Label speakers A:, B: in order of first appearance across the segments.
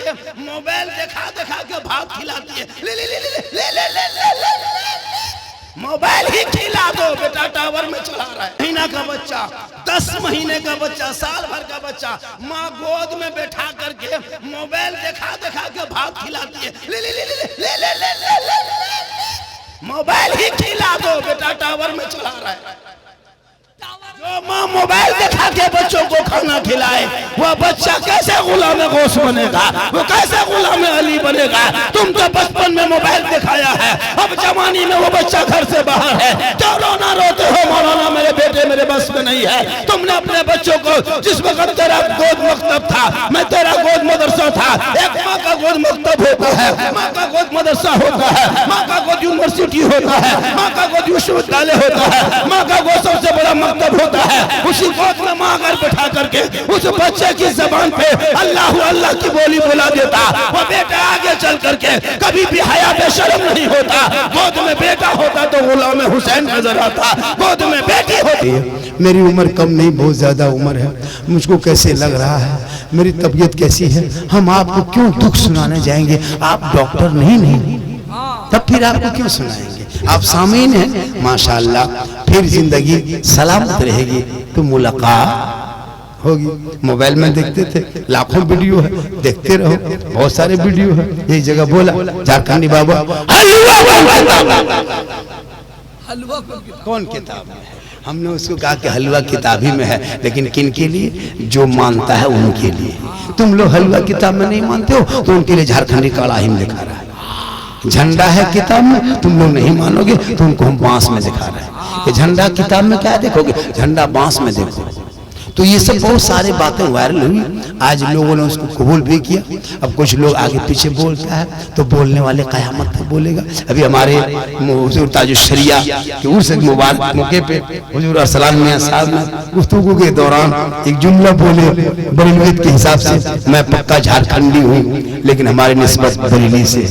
A: करके मोबाइल दिखा दिखा के भात खिलाती है। ले ले ले ले ले ले ले ले ले मोबाइल ही खिला दो बेटा, टावर में चला रहा है। महीना का बच्चा, 10 महीने का बच्चा, साल भर का बच्चा, माँ गोद में बैठा करके मोबाइल दिखा दिखा के भात खिलाती है। ले ले ले ले ले ले ले ले ले मोबाइल ही खिला दो बेटा, टावर में चला रहा है। जो माँ मोबाइल दिखा के बच्चों को खाना खिलाए, वह बच्चा कैसे गुलाम गोश बनेगा, वो कैसे गुलाम अली बनेगा। तुम तो बचपन में मोबाइल दिखाया है, अब जवानी में वो बच्चा घर से बाहर है। क्यों रोना रोते हो मौलाना, मेरे बेटे मेरे बस में नहीं है। तुमने अपने बच्चों को, जिस वक्त तेरा गोद मकतब था, मैं तेरा गोद मदरसा था। एक माँ का गोद मकतब होता है, माँ का गोद मदरसा होता है, माँ का गोद यूनिवर्सिटी होता है, माँ का गोद विश्वविद्यालय होता है, माँ का गोद सबसे बड़ा मकतब होता है। उसी गोद में माँ अगर बैठा करके उस बच्चे की जबान पे अल्लाह अल्लाह की बोली बुला देता, वो बेटा आगे चल करके कभी भी हया बेशर्म नहीं होता। गोद में बेटा होता तो गुलाम हुसैन नजर आता, गोद में बेटी होती है।
B: मेरी उम्र कम नहीं, बहुत ज्यादा उम्र है, मुझको कैसे लग रहा है, मेरी तबीयत कैसी है। हम आपको क्यों दुख सुनाने जाएंगे, आप डॉक्टर नहीं, तब फिर आपको क्यों सुनाएंगे। आप सामीन हैं माशाल्लाह, फिर जिंदगी सलामत रहेगी तो मुलाकात होगी। मोबाइल में देखते थे, लाखों वीडियो है, देखते रहो, बहुत सारे वीडियो है। एक जगह बोला झारखंडी बाबा हलवा कौन किताब में है, हमने उसको कहा कि हलवा किताब ही में है, लेकिन किन के लिए, जो मानता है उनके लिए। तुम लोग हलवा किताब में नहीं मानते हो तो उनके लिए झारखंडी कड़ाही में दिखा रहा है। झंडा है किताब में, तुम लोग नहीं मानोगे तो उनको हम बांस में दिखा रहे हैं। ये झंडा किताब में क्या देखोगे, झंडा बांस में देखो। तो ये सब बहुत सारे बातें वायरल हुई, आज लोगों ने उसको कबूल भी किया। अब कुछ लोग आगे पीछे बोलता है तो बोलने वाले कयामत तक बोलेगा। अभी हमारे हुजूर ताजुश्शरिया के उर्स मुबारक मौके पे हुजूर अरसलान मियां साहब ने गुफ्तगू के दौरान एक जुमला बोले, बरेलवियत के हिसाब से मैं पक्का झारखंडी हूँ, लेकिन हमारी निस्बत बरेली से,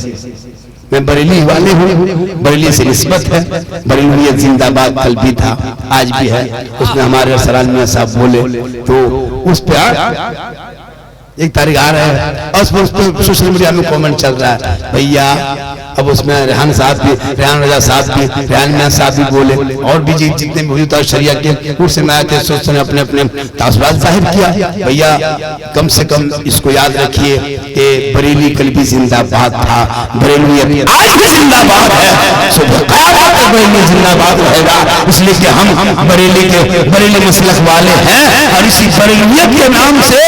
B: मैं बरेली वाले हूँ, बरेली से निस्बत है। बरेलियत जिंदाबाद कल भी था, आज भी है। उसमें हमारे अरसलान मियां साहब बोले तो उस पे 1 तारीख आ रहा है और उस पर सोशल मीडिया में कमेंट चल रहा है भैया। अब उसमें रेहान साहब भी, रेहान रजा साहब भी, रेहान मियां साहब भी बोले, और भी जितने भी शरिया के उर्स में आए थे, सोचने अपने अपने तासुरात जाहिर किया। भैया कम से कम इसको याद रखिए कि बरेली कल भी जिंदाबाद था, बरेली आज भी जिंदाबाद है, बरेली जिंदाबाद रहेगा। इसलिए कि हम बरेली मसलक वाले हैं, और इसी बरेलियत के नाम से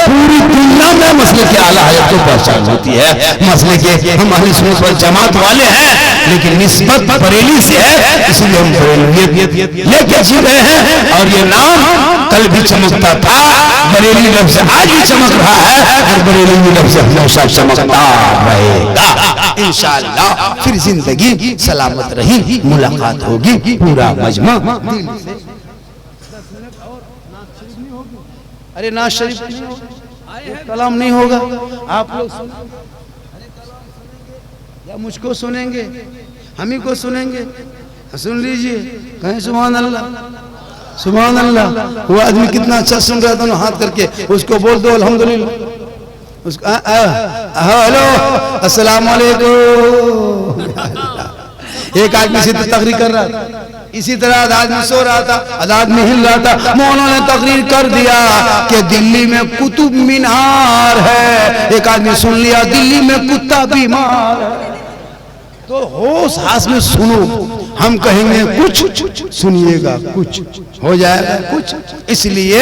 B: पूरी दुनिया में मसले के आला हयात को पहचान होती है। मसले के हम अहले सुन्नत वल जमात वाले हैं, लेकिन निस्बत बरेली से है, इसलिए हम बरेलियत लेके जी रहे हैं। और ये नाम कल भी चमकता था, बरेली लफ्ज़ आज भी चमक रहा है, और बरेली लफ्ज़ हमेशा चमकता रहेगा इंशाअल्लाह। फिर जिंदगी सलामत रही, मुलाकात होगी, पूरा मजमा। अरे नाज शरीफ कलाम नहीं होगा, आप लोग या मुझको सुनेंगे, हम ही को सुनेंगे, सुन लीजिए, कहें सुभान अल्लाह, सुभान अल्लाह। वो आदमी कितना अच्छा सुन रहा था ना, हाथ करके उसको बोल दो अल्हम्दुलिल्लाह। उसको हेलो अस्सलाम वालेकुम। एक आदमी से तकरीर कर रहा था, इसी तरह आदमी सो रहा था, आदमी हिल रहा था, मौलाना ने तकरीर कर दिया कि दिल्ली में कुतुब मीनार है। एक आदमी सुन लिया दिल्ली में कुत्ता बीमार है। तो होश हास में सुनो, हम कहेंगे कुछ, सुनिएगा कुछ, हो जाएगा कुछ। इसलिए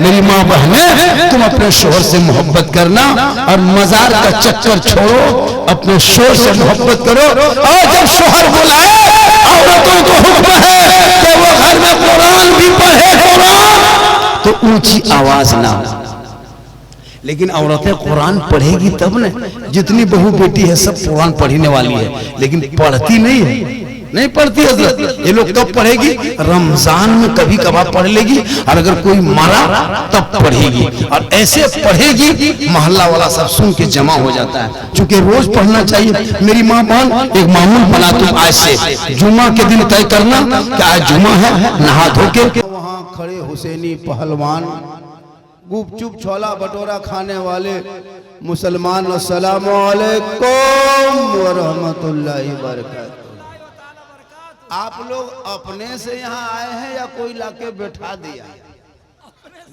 B: मेरी माँ बहनें, तुम अपने शोहर से मोहब्बत करना और मजार का चक्कर छोड़ो, अपने शोहर से मोहब्बत करो। और जब शोहर बुलाए, औरतों को हुक्म है कि वो घर में कुरान भी पढ़े, कुरान तो ऊंची आवाज ना, लेकिन औरतें कुरान पढ़ेगी तब न, जितनी बहू बेटी है सब कुरान पढ़ने वाली है, लेकिन पढ़ती नहीं है, नहीं पढ़ती हजरत। ये लोग कब पढ़ेगी, रमजान में कभी कभार पढ़ लेगी, और अगर कोई मारा तब पढ़ेगी, और ऐसे पढ़ेगी मोहल्ला वाला सब सुन के जमा हो जाता है। चूंकि रोज पढ़ना चाहिए। मेरी माँ बहन, एक मामूल बना तुम आज से, जुमा के दिन तय करना कि आज जुमा है, नहा धो के वहाँ खड़े हुसैनी पहलवान गुपचुप छोला भटूरा खाने वाले मुसलमान, अस्सलामु अलैकुम व रहमतुल्लाहि व बरकातुहू। आप लोग अपने से यहाँ आए हैं या कोई लाके बैठा दिया?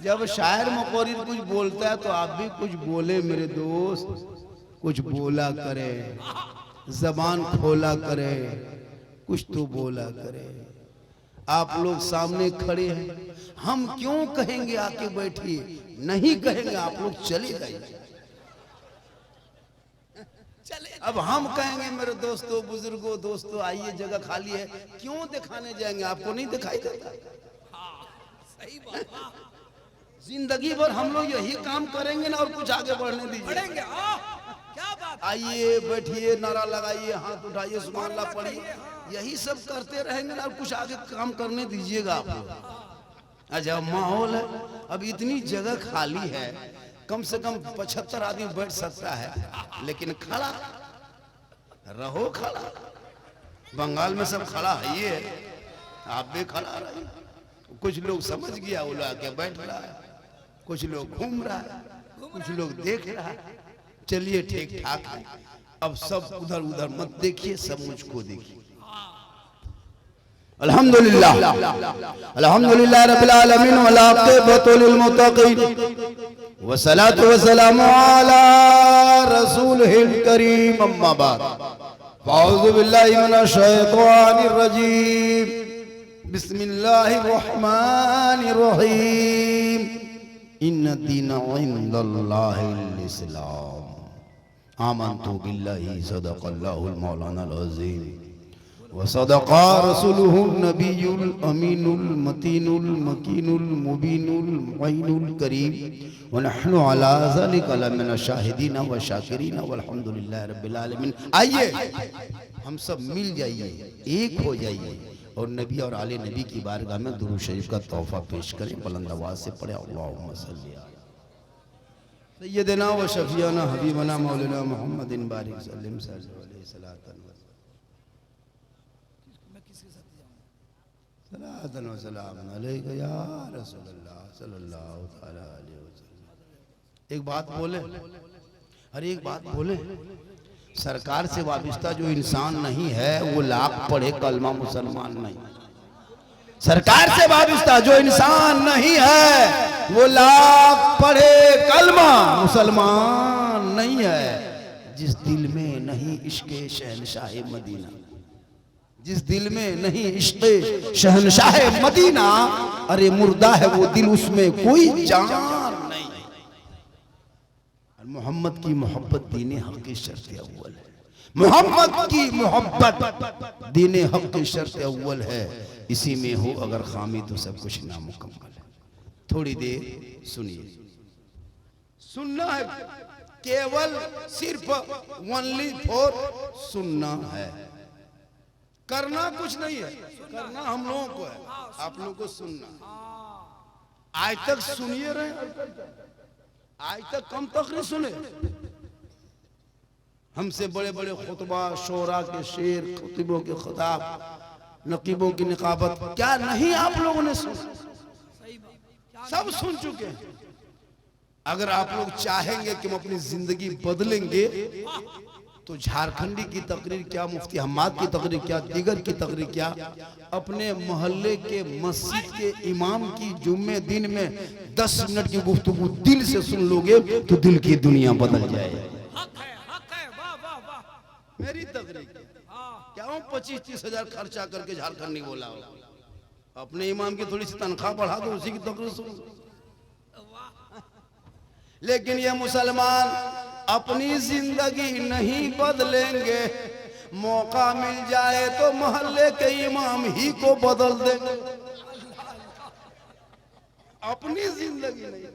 B: जब शायर मुकर्रिर कुछ बोलता है तो आप भी कुछ बोले मेरे दोस्त, कुछ बोला करे, जबान खोला करे, कुछ तो बोला करे। आप लोग सामने खड़े हैं, हम क्यों कहेंगे आके बैठिए? नहीं कहेंगे, आप लोग चले जाइए। अब हम कहेंगे मेरे दोस्तों, बुजुर्गों, दोस्तों आइए, जगह खाली है, क्यों दिखाने जाएंगे? आपको नहीं दिखाई देता?
C: सही बात।
B: जिंदगी भर हम लोग यही काम करेंगे ना, और कुछ आगे बढ़ने दीजिए।
C: क्या बात।
B: आइए, बैठिए, नारा लगाइए, हाथ उठाइए, सुभान अल्लाह पढ़िए, यही सब करते रहेंगे ना, और कुछ आगे काम करने दीजिएगा आप लोग। अच्छा माहौल है, अब इतनी जगह खाली है, कम से कम 75 आदमी बैठ सकता है, लेकिन खड़ा रहो, खड़ा। बंगाल में सब खड़ा है, ये आप भी खड़ा रहिए। कुछ लोग समझ गया, वो आके बैठ रहा है, कुछ लोग घूम रहा है, कुछ लोग देख रहा है। चलिए ठीक ठाक है, अब सब उधर उधर मत देखिए, सब मुझको देखिए। अल्हम्दुलिल्लाह अल्हम्दुलिल्लाह रब्बिल आलमीन वल आक़िबतु लिल मुत्तक़ीन वस्सलातु वस्सलामु अला रसूलिल करीम, अम्मा बाद। अऊज़ु बिल्लाहि मिनश शैतानिर रजीम, बिस्मिल्लाहिर रहमानिर रहीम। इन्न दीना इंदल्लाहिल इस्लाम, आमन्तु बिल्लाहि सदक़ल्लाहुल मौलानाल अज़ीम व सदक़ा रसूलुहुन नबियुल अमीनुल मतीनुल मकीनुल मुबीनुल मुईनुल करीम व नहनु अला ज़ालिका लमिन शाहिदीन व शाकिरीन वल्हम्दुलिल्लाहि रब्बिल आलमीन। आइए हम सब मिल जाइए, एक हो जाइए, और नबी और आले नबी की बारगाह में दुरूद शरीफ का तोहफा पेश करें। बुलंद आवाज से पढ़े अल्लाहुम्मा सल्ली अला सय्यिदना व शफीअना हबीबना मौलाना मुहम्मदिन बारिक सल्लम सल्लल्लाहु अलैहि सलातन व सलाम अलैका या रसूलल्लाह सल्लल्लाहु तआला अलैहि वसल्लम। एक बात बोले, अरे एक बात बोले, सरकार से वाबिस्ता जो इंसान नहीं है वो लाख पढ़े कलमा मुसलमान नहीं। सरकार से वाबिस्ता जो इंसान नहीं है वो लाख पढ़े कलमा मुसलमान नहीं है। जिस दिल में नहीं इश्क़े शहनशाह मदीना, जिस दिल में नहीं इश्क़े शहनशाह मदीना, अरे मुर्दा है वो दिल, उसमें कोई जान नहीं। मोहम्मद की मोहब्बत दीने हक की शर्त अव्वल है। मोहम्मद की मोहब्बत दीने हक की शर्त अव्वल है। इसी में हो अगर खामी तो सब कुछ नामुकम्मल है। थोड़ी देर सुनिए, सुनना है, केवल सिर्फ ओनली फॉर सुनना है, करना कुछ नहीं है। करना हम लोगों को है, आप लोगों को सुनना। आज तक सुनिए रहे, आज तक कम तकरीर सुने। हमसे बड़े बड़े खुतबा, शोरा के शेर, खुतबों के खिताब, नकीबों की निकाबत, क्या नहीं आप लोगों ने सुना? सब सुन चुके हैं। अगर आप लोग चाहेंगे कि हम अपनी जिंदगी बदलेंगे तो झारखंडी की तकरीर क्या, मुफ्ती हम्माद की तकरीर क्या, दीगर की तकरीर क्या, अपने मोहल्ले के मस्जिद के इमाम की जुम्मे दिन में 10 मिनट की गुफ्तगू दिल से सुन लोगे तो दिल की दुनिया बदल जाए। मेरी तकरीर क्या 25-30 हजार खर्चा करके झारखंडी बोला हो, अपने इमाम की थोड़ी सी तनख्वाह बढ़ा दो, उसी की तकरीर सुन। लेकिन ये मुसलमान अपनी जिंदगी नहीं बदलेंगे। मौका मिल जाए तो मोहल्ले के इमाम ही को बदल देंगे। अपनी जिंदगी नहीं,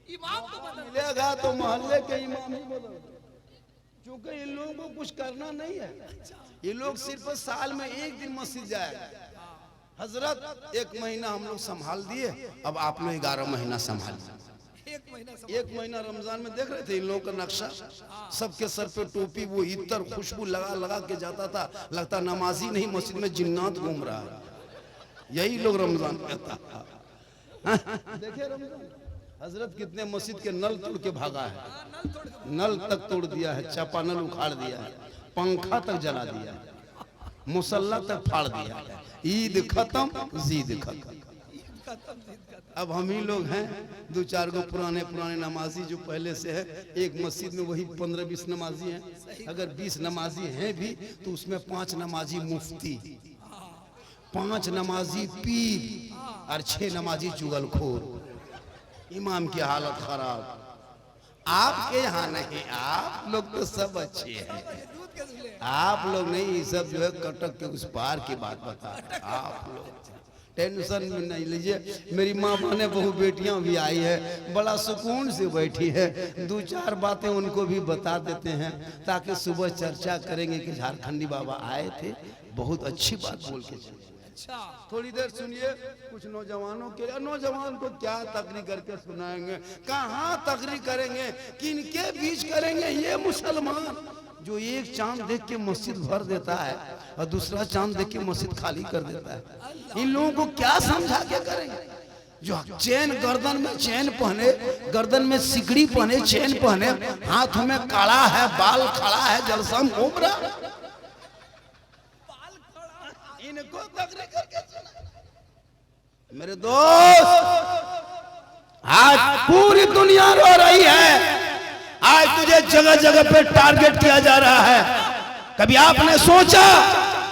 C: इमाम तो
B: मिलेगा तो मोहल्ले के इमाम ही बदल देंगे। क्योंकि इन लोगों को कुछ करना नहीं है, ये लोग सिर्फ साल में एक दिन मस्जिद जाएगा। हजरत 1 महीना हम लोग संभाल दिए, अब आप लोग 11 महीना संभालिए। 1 महीना रमजान में देख रहे थे इन लोगों का नक्शा, सबके सर पे टोपी, वो इतर खुशबू लगा लगा के जाता था, लगता नमाजी नहीं मस्जिद में जिन्नात घूम रहा है। यही लोग रमजान कहता। देखे रमजान हजरत कितने मस्जिद के नल तोड़ के भागा है,
C: नल तोड़ के
B: नल तक तोड़ दिया है, चापानल उखाड़ दिया है, पंखा तक जला दिया है, मुसल्ला तक फाड़ दिया है। ईद खत्म, जीद खत्म।
C: खत्म, जीत खत्म।
B: अब हम ही लोग हैं, दो चार गो पुराने पुराने नमाजी जो पहले से है, एक मस्जिद में वही 15-20 नमाजी हैं। अगर 20 नमाजी हैं भी तो उसमें 5 नमाजी मुफ्ती, 5 नमाजी पीर और 6 नमाजी चुगलखोर। इमाम की हालत खराब। आपके यहाँ नहीं, आप लोग तो सब अच्छे हैं।
C: दूध कैसे ले?
B: आप लोग नहीं, ये सब जो है कटक के उस पार की बात बता रहे हैं। आप लोग टेंशन में नहीं लीजिए। मेरी माँ बहने बहु बेटियां भी आई है, बड़ा सुकून से बैठी है, 2-4 बातें उनको भी बता देते हैं ताकि सुबह चर्चा करेंगे कि झारखंडी बाबा आए थे, बहुत अच्छी बात बोल के चले।
C: अच्छा,
B: थोड़ी देर सुनिए कुछ नौजवानों के लिए। नौजवान को क्या तकरीर करके सुनाएंगे, कहाँ तकरीर करेंगे, किनके बीच करेंगे। ये मुसलमान जो एक चांद देख के मस्जिद भर देता है और दूसरा चांद देख के मस्जिद खाली कर देता है, इन लोगों को क्या समझा के करेंगे। जो चैन गर्दन में चैन पहने, गर्दन में सिकड़ी पहने, चैन पहने, हाथ में काला है, बाल खड़ा है, जलसा में घूम रहा, इनको तकरीर करके सुना। मेरे दोस्त, आज पूरी दुनिया रो रही है। आज तुझे जगह जगह पे टारगेट किया जा रहा है। कभी आपने सोचा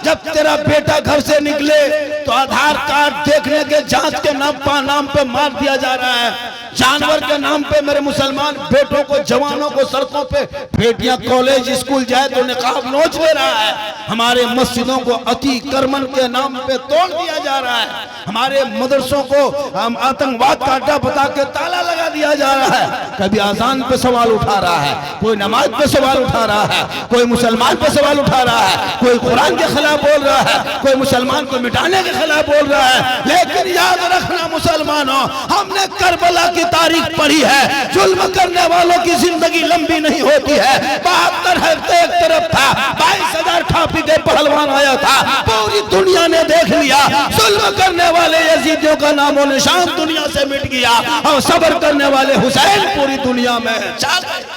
B: जब तेरा बेटा घर से निकले तो आधार कार्ड देखने के जांच के नाम पे मार दिया जा रहा है। जानवर के नाम पे मेरे मुसलमान बेटों को, जवानों को सड़कों पे, बेटियां कॉलेज स्कूल जाए तो निकाब नोच ले रहा है। हमारे मस्जिदों को अतिक्रमण के नाम पे तोड़ दिया जा रहा है। हमारे मदरसों को हम आतंकवाद का अड्डा बता के ताला लगा दिया जा रहा है। कभी आजान पे सवाल उठा रहा है, कोई नमाज पे सवाल उठा रहा है, कोई मुसलमान पे सवाल उठा रहा है, कोई कुरान के खिलाफ बोल रहा है, कोई मुसलमान को मिटाने के खिलाफ बोल रहा है। लेकिन याद रखना मुसलमानों, हमने करबला की तारीख पढ़ी है। जुल्म करने वालों की जिंदगी लंबी नहीं होती है। 72 हफ्ते एक तरफ था, 22,000 ठापी के पहलवान आया था, पूरी दुनिया ने देख लिया। जुल्म करने वाले यजीदियों का नामो निशान दुनिया से मिट गया और सब्र करने वाले हुसैन पूरी दुनिया में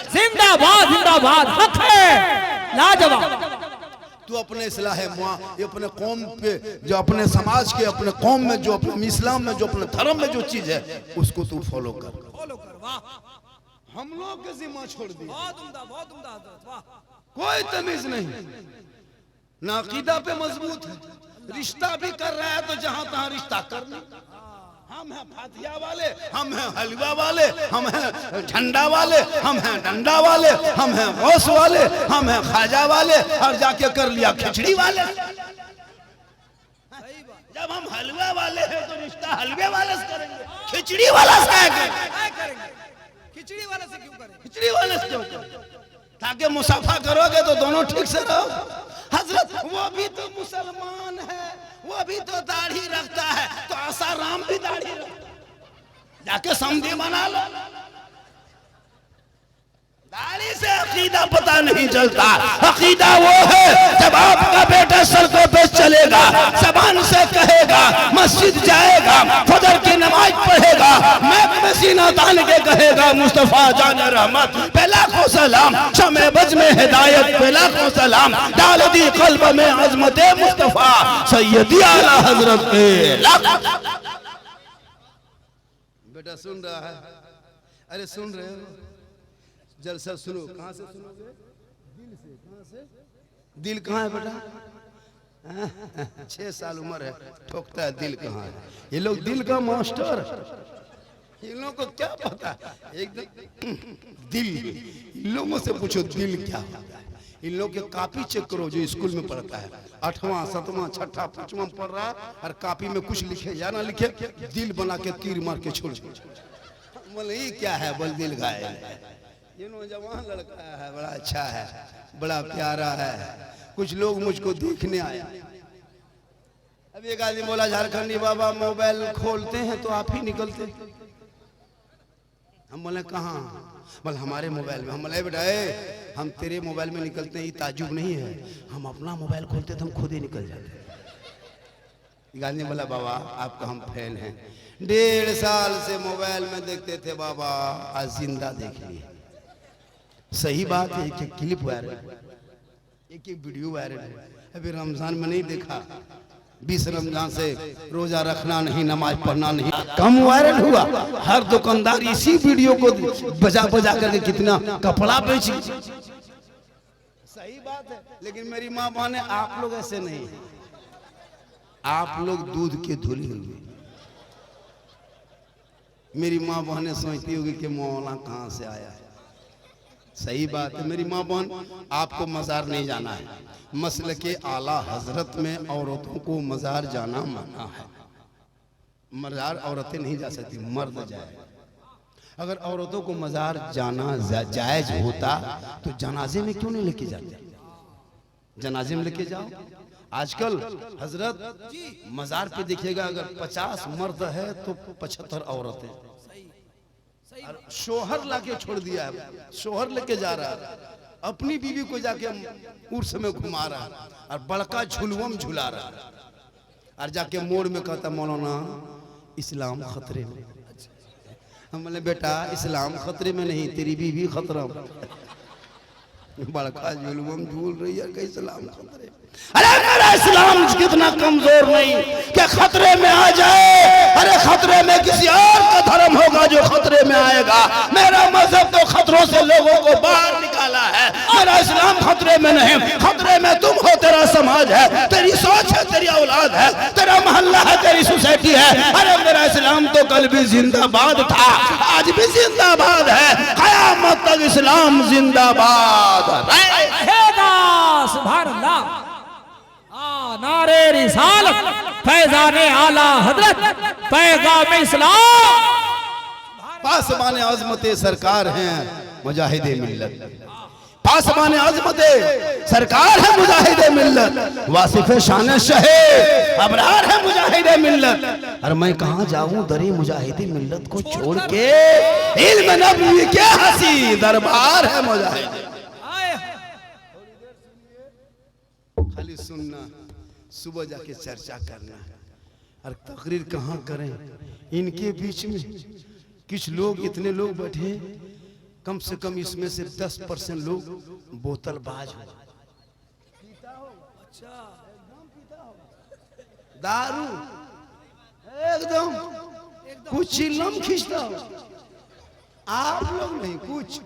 C: जिंदाबाद जिंदाबाद, हक है, लाजवाब।
B: तू अपने इस्लाह ये अपने कौम पे, जो अपने समाज के, अपने कौम में, जो अपने इस्लाम में, जो अपने धर्म में जो चीज है उसको तू फॉलो कर।
C: फॉलो कर, वाह,
B: हम लोग के जिम्मा छोड़ दी,
C: बहुत उम्दा, बहुत उम्दा हजरत, वाह।
B: कोई तमीज नहीं, ना अकीदा पे मजबूत है। रिश्ता भी कर रहा है तो जहां तहां रिश्ता करना। हम हैं फातिया वाले, हम हैं हलवा वाले, हम हैं झंडा वाले, हम हैं डंडा वाले, हम हैं गौस वाले, हम हैं खाजा वाले, और जाके कर लिया खिचड़ी वाले। जब हम हलवा वाले हैं तो रिश्ता हलवे वाले से करेंगे, खिचड़ी वाला से
C: क्या करेंगे? खिचड़ी वाले से क्यों करें?
B: खिचड़ी वाले से क्यों करें? ताकि मुसाफा करोगे तो दोनों ठीक से रहो। हजरत वो भी तो मुसलमान है, वो भी तो दाढ़ी रखता है, तो आसाराम भी दाढ़ी रखता है, जाके समझी बना लो। दाढ़ी से अकीदा पता नहीं चलता। अकीदा वो है जब आपका बेटा सड़कों पे चलेगा, जबान से कहेगा, मस्जिद जाएगा, फजर की नमाज पढ़ेगा, मैं में सीना तान के कहेगा मुस्तफा जान रहमत पे लाखों सलाम, शमे बज में हिदायत पे लाखों सलाम, डाल दी कल्ब में अजमत मुस्तफा सैयदी आला हजरत पे लाख। बेटा सुन रहा है? अरे सुन रहे हो? जलसा सुनो। कहाँ से सुनोगे? दिल से। कहाँ से? दिल कहाँ है बेटा? 6 साल उम्र है, ठोकता है दिल कहाँ है। ये लोग दिल का मास्टर, इन लोगों को क्या पता एकदम दिल। इन लोगों से पूछो दिल क्या होता है। इन लोग के कॉपी चेक करो जो स्कूल में पढ़ता है, 8वां 7वां 6ठा 5वां पढ़ रहा है, और कॉपी में कुछ लिखे या ना लिखे, दिल बना के तीर मार के छोड़। बोले ये क्या है? बोल दिल घायल है। ये नौजवान लड़का है, बड़ा अच्छा है, बड़ा प्यारा है। कुछ लोग मुझको देखने आया। अब एक आदमी बोला झारखंडी बाबा मोबाइल खोलते हैं तो आप ही निकलते। हम बोले कहाँ? बोले हमारे मोबाइल में। हम बोले बेटा हम तेरे मोबाइल में निकलते हैं ये ताजुब नहीं है, हम अपना मोबाइल खोलते तो हम खुद ही निकल जाते। एक आदमी बोला बाबा आपका हम फैन हैं, 1.5 साल से मोबाइल में देखते थे बाबा, आज जिंदा देख लिए। सही बात है, एक क्लिप वायरल, एक वीडियो वायरल है। अभी रमजान में नहीं देखा, 20 रमजान से रोजा रखना नहीं, नमाज पढ़ना नहीं, कम वायरल हुआ। हर दुकानदार इसी वीडियो को बजा बजा करके कितना कपड़ा बेची। सही बात है, लेकिन मेरी माँ बहने आप लोग ऐसे नहीं, आप लोग दूध के धुले हुए। मेरी माँ बहनें सोचती होगी कि मौलाना कहाँ से आया है। सही बात है मेरी माँ बहन, आपको मज़ार नहीं जाना है। मसल के आला हजरत में औरतों को मज़ार जाना मना है। मज़ार औरतें नहीं जा सकती, मर्द जाए। अगर औरतों को मज़ार जाना जायज होता तो जनाजे में क्यों नहीं लेके जाते? जनाजे में लेके जाओ। आजकल हजरत मज़ार पे देखिएगा, अगर 50 मर्द है तो 75 औरतें। शोहर लाके छोड़ दिया है, शोहर लेके जा रहा है, अपनी बीवी को जाके उर्स में घुमा रहा है और बड़का झुलवम झुला रहा है, और जाके मोड़ में कहता मौलाना इस्लाम खतरे में। हम बोले बेटा इस्लाम खतरे में नहीं, तेरी बीवी खतरा में। बड़का जुल्म झूल रही है कि इस्लाम खतरे में। अरे मेरा इस्लाम कितना कमजोर नहीं कि खतरे में आ जाए। अरे खतरे में किसी और का धर्म होगा जो खतरे में आएगा। मेरा मजहब तो खतरों से लोगों को बाहर निकाला है। मेरा इस्लाम खतरे में नहीं, खतरे में तुम हो, तेरा समाज है, तेरी सोच है, तेरी औलाद है, तेरा मोहल्ला है, तेरी सोसाइटी है। अरे मेरा इस्लाम तो कल भी जिंदाबाद था, आज भी जिंदाबाद है, कयामत तक इस्लाम जिंदाबाद
C: रहेगा। सुभान अल्लाह। नारे रिसालत, फैज़ाने आला हजरत, पैगाम इस्लाम।
B: पासबान अज़मते सरकार हैं मुजाहिदे मिल्लत। पासबान अज़मते सरकार है मुजाहिदे मिल्लत। वासिफ शान शहे अबरार है मुजाहिदे मिल्लत। और मैं कहाँ जाऊं दरे मुजाहिदे मिल्लत को छोड़ के? इल्म नबी के हसी दरबार है मुजाहिदे। खाली सुनना, सुबह जाके चर्चा करना और तकरीर कहाँ करें? इनके बीच में कुछ लोग, इतने लोग बैठे, कम से कम इसमें से 10% लोग बोतलबाज हो, दारू एकदम कुछ चिल्लम खींचता हो। आप लोग नहीं कुछ,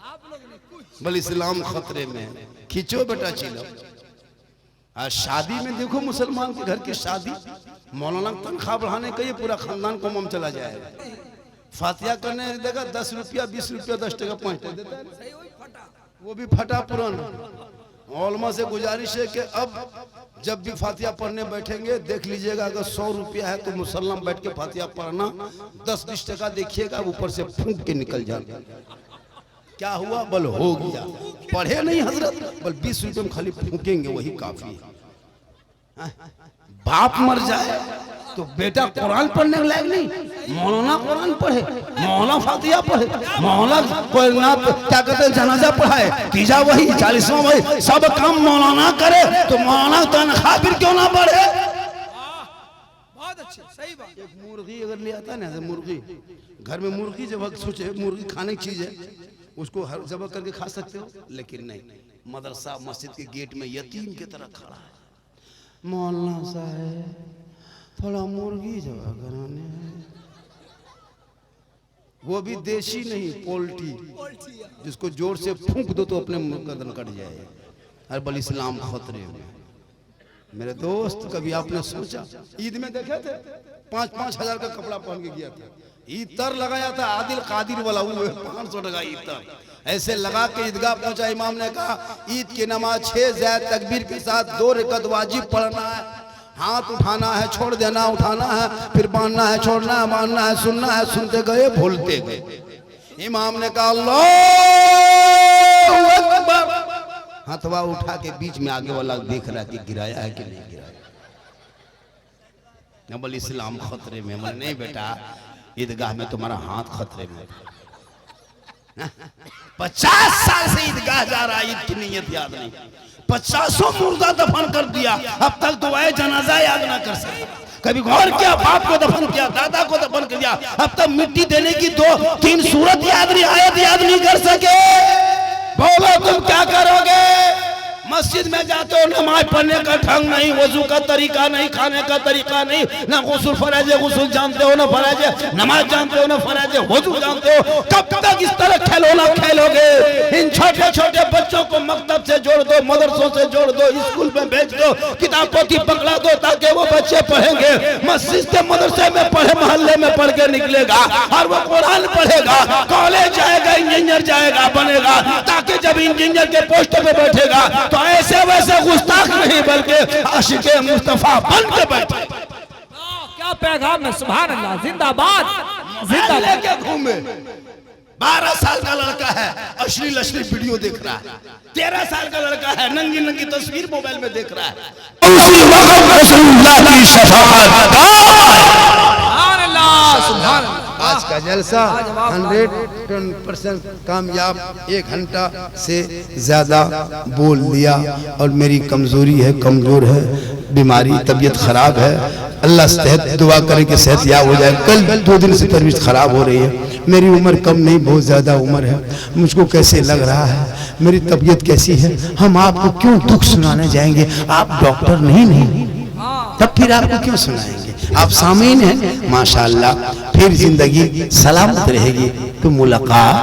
C: आप लोग ने कुछ।
B: बल इस्लाम खतरे में, खींचो बेटा चिल्लम। आज शादी में देखो, मुसलमान के घर की शादी, मौलाना तनख्वाह बढ़ाने के लिए पूरा खानदान को मम चला जाएगा। फातिहा करने देगा 10 रुपया, 20 रुपया, 10 टका 5 टका देता है, वो भी फटा पुराना। औलमा से गुजारिश है कि अब जब भी फातिहा पढ़ने बैठेंगे देख लीजिएगा, अगर 100 रुपया है तो मुसल्लम बैठ के फातिहा पढ़ना, 10-20 टका देखिएगा ऊपर से फूंक के निकल जाएगा। क्या हुआ? बल हो गया, पढ़े नहीं हजरत, बल 20 रुपये में खाली फूकेंगे, वही काफी है। बाप मर जाए तो बेटा कुरान पढ़ने के लायक नहीं, मौलाना कुरान पढ़े, मौलाना फातिहा पढ़े, मौलाना क्या कहते हैं जनाजा पढ़ाए, तीजा वही, 40वां वही, सब काम मौलाना करे तो मौलाना तनख्वाह फिर क्यों ना बढ़े?
C: बहुत अच्छे, सही बात।
B: एक मुर्गी अगर ले आता है ना, मुर्गी घर में, मुर्गी जब सोचे मुर्गी खाने की चीज है, उसको हर जबह करके खा सकते हो, लेकिन नहीं, मदरसा मस्जिद के गेट में यतीम की तरह खड़ा है। मौलाना साहब थोड़ा मुर्गी जबह कराने, वो भी देशी नहीं, पोल्ट्री, जिसको जोर से फूंक दो तो अपने गर्दन कट जाए। अरे बल इस्लाम खतरे में। मेरे दोस्त, कभी आपने सोचा, ईद में देखे थे 5-5 हजार का कपड़ा पहन के गया था, इतर लगाया था आदिल कादिर वाला, वो 500 टका इतर ऐसे लगा के ईदगाह पहुंचा। इमाम ने कहा ईद की नमाज 6 ज़ैद तकबीर के साथ 2 रकात वाजिब पढ़ना है, हाथ उठाना है, छोड़ देना, उठाना है, फिर बांधना है, छोड़ना है, बांधना है, सुनना है, सुनते गए, भूलते गए। इमाम ने कहा अल्लाहू अकबर, हथवा उठा के बीच में आगे वाला देख रहा कि गिराया है कि नहीं गिराया। बोले इस्लाम खतरे में। बोले नहीं बेटा, ईदगाह में तुम्हारा हाथ खतरे में। 50 साल से ईदगाह जा रहा, ईद की नीयत याद नहीं, 50 मुर्दा दफन कर दिया, अब तक दुआए जनाजा याद ना कर सके।
A: कभी गौर किया? बाप को दफन किया, दादा को दफन किया, अब तक मिट्टी देने की 2-3 सूरत याद नहीं, आयत याद नहीं कर सके। बोलो तुम क्या करोगे? मस्जिद में जाते हो, नमाज पढ़ने का ढंग नहीं, वजू का तरीका नहीं, खाने का तरीका नहीं, ना गुस्ल फराज गुस्ल जानते हो, ना फराज नमाज जानते हो, ना फराज वजू जानते हो। कब तक इस तरह खिलौना खेलोगे? इन छोटे छोटे बच्चों को मकतब से जोड़ दो, मदरसों से जोड़ दो, स्कूल में भेज दो, किताब पोथी पकड़ा दो, ताकि वो बच्चे पढ़ेंगे। मस्जिद के मदरसे में पढ़े, मोहल्ले में पढ़ के निकलेगा और वो कुरान पढ़ेगा, कॉलेज जाएगा, इंजीनियर जाएगा, बनेगा, ताकि जब इंजीनियर के पोस्ट पे बैठेगा तो ऐसे वैसे गुस्ताख नहीं, बल्कि आशिके मुस्तफा बन के बैठे।
C: क्या पैगाम है, सुभान अल्लाह, जिंदाबाद जिंदाबाद।
A: लेके घूमे। 12 साल का लड़का है, अश्लील वीडियो देख रहा है। 13 साल का लड़का है, नंगी नंगी तस्वीर मोबाइल में देख रहा है। उसी वक्त रसूलुल्लाह की शफाअत।
C: सुभान अल्लाह, सुभान अल्लाह।
B: आज का जलसा 110% कामयाब। 1 घंटा से ज्यादा बोल दिया और मेरी कमजोरी है, कमजोर है, बीमारी, तबीयत खराब है। अल्लाह सेहत, दुआ करें कि सेहत याब हो जाए। कल 2 दिन से तबीयत खराब हो रही है। मेरी उम्र कम नहीं, बहुत ज्यादा उम्र है। मुझको कैसे लग रहा है, मेरी तबीयत कैसी है। हम आपको क्यों दुख सुनाने जाएंगे? आप डॉक्टर नहीं, तब फिर आपको क्यों सुनाएंगे? आप सामीन हैं माशाअल्लाह। फिर जिंदगी सलामत रहेगी तो मुलाकात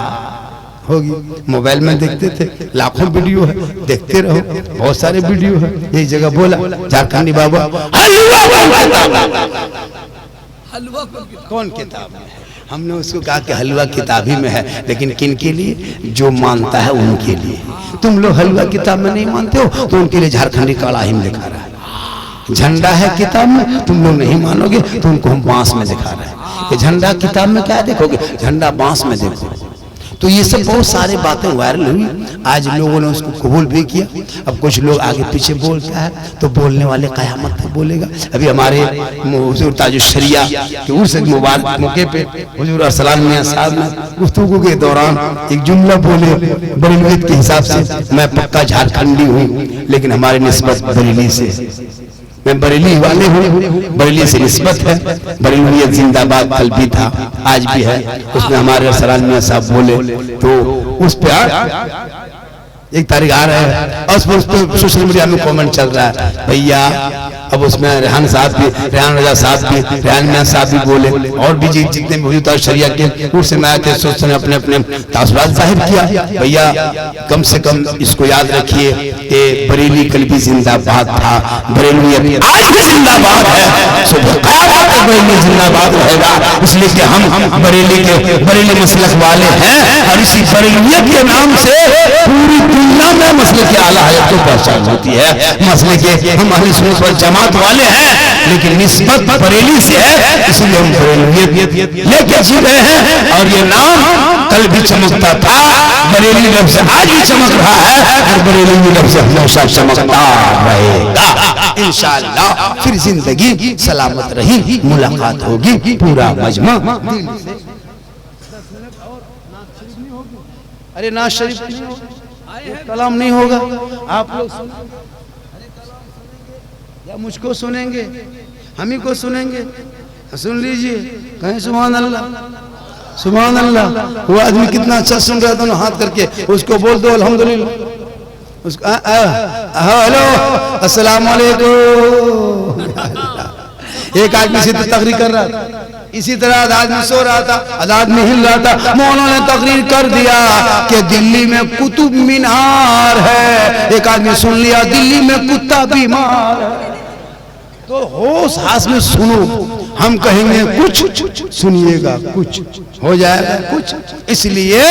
B: होगी। मोबाइल में देखते थे, लाखों वीडियो है, देखते रहो, बहुत सारे वीडियो है। एक जगह बोला झारखंडी बाबा
C: हलवा
B: कौन किताब में है? हमने उसको कहा कि हलवा किताब ही में है, लेकिन किन के लिए? जो मानता है उनके लिए। तुम लोग हलवा किताब में नहीं मानते हो तो उनके लिए झारखंडी कड़ाही लिखा रहा है। झंडा है किताब में, तुम लोग नहीं मानोगे तो उनको हम बांस में दिखा रहे हैं। ये झंडा किताब में क्या देखोगे, झंडा बांस में देखो। तो ये सब बहुत सारी बातें वायरल हुई। आज लोगों ने उसको कबूल भी किया। अब कुछ लोग आगे पीछे बोलता है तो बोलने वाले कयामत तक बोलेगा। अभी हमारे हुजूर ताजुश्शरिया के उर्स मुबारक मौके पे हुजूर अरसलान मियां साहब ने गुफ्तगू के दौरान एक जुमला बोले, बरेलवी के हिसाब से मैं पक्का झारखंडी हूँ, लेकिन हमारी निस्बत बरेली से, मैं बरेली वाले हूँ, बरेली से निस्बत है। बरेलियत जिंदाबाद कल भी था, आज भी है। उसमें हमारे अरसलान मियां साहब बोले तो उस पे 1 तारीख आ रहा है और उस पर सोशल मीडिया में कमेंट चल रहा है भैया। अब उसमें रेहान साहब भी, रेहान रजा साहब भी, रेहान मियां साहब भी बोले, और भी जितने भी शरिया के उर्स में आए थे सोचने अपने अपने तासुरात जाहिर किया। भैया कम से कम इसको याद रखिए कि बरेली कल भी जिंदाबाद था, बरेली आज भी जिंदाबाद है, बरेली जिंदाबाद रहेगा। इसलिए कि हम बरेली मसलक वाले हैं और इसी बरेलियत के नाम से पूरी दुनिया में मसले के आला हयात को पहचान होती है। मसले के हम अहले सुन्नत वल जमात वाले हैं, लेकिन निस्बत बरेली से है, इसलिए हम बरेलियत लेके जी रहे हैं। और ये नाम कल भी चमकता था, बरेली लफ्ज़ आज भी चमक रहा है और बरेली लफ्ज़ हमेशा चमकता रहेगा इंशाअल्लाह। फिर जिंदगी सलामत रही, मुलाकात होगी, पूरा मजमा। अरे नाज शरीफ कलाम नहीं होगा, आप लोग या मुझको सुनेंगे, हम ही को सुनेंगे। सुन लीजिए, कहें सुभान अल्लाह, सुभान अल्लाह। वो आदमी कितना अच्छा सुन रहा है, दोनों हाथ करके उसको बोल दो अल्हम्दुलिल्लाह। उसको हेलो अस्सलाम वालेकुम। एक आदमी से तकरीर कर रहा था, इसी तरह आदमी सो रहा था, आदमी हिल रहा था। मौलाना ने तकरीर कर दिया कि दिल्ली में कुतुब मीनार है। एक आदमी सुन लिया दिल्ली में कुत्ता बीमार है। तो होश हास में सुनो, हम कहेंगे कुछ, सुनिएगा कुछ, हो जाएगा कुछ। इसलिए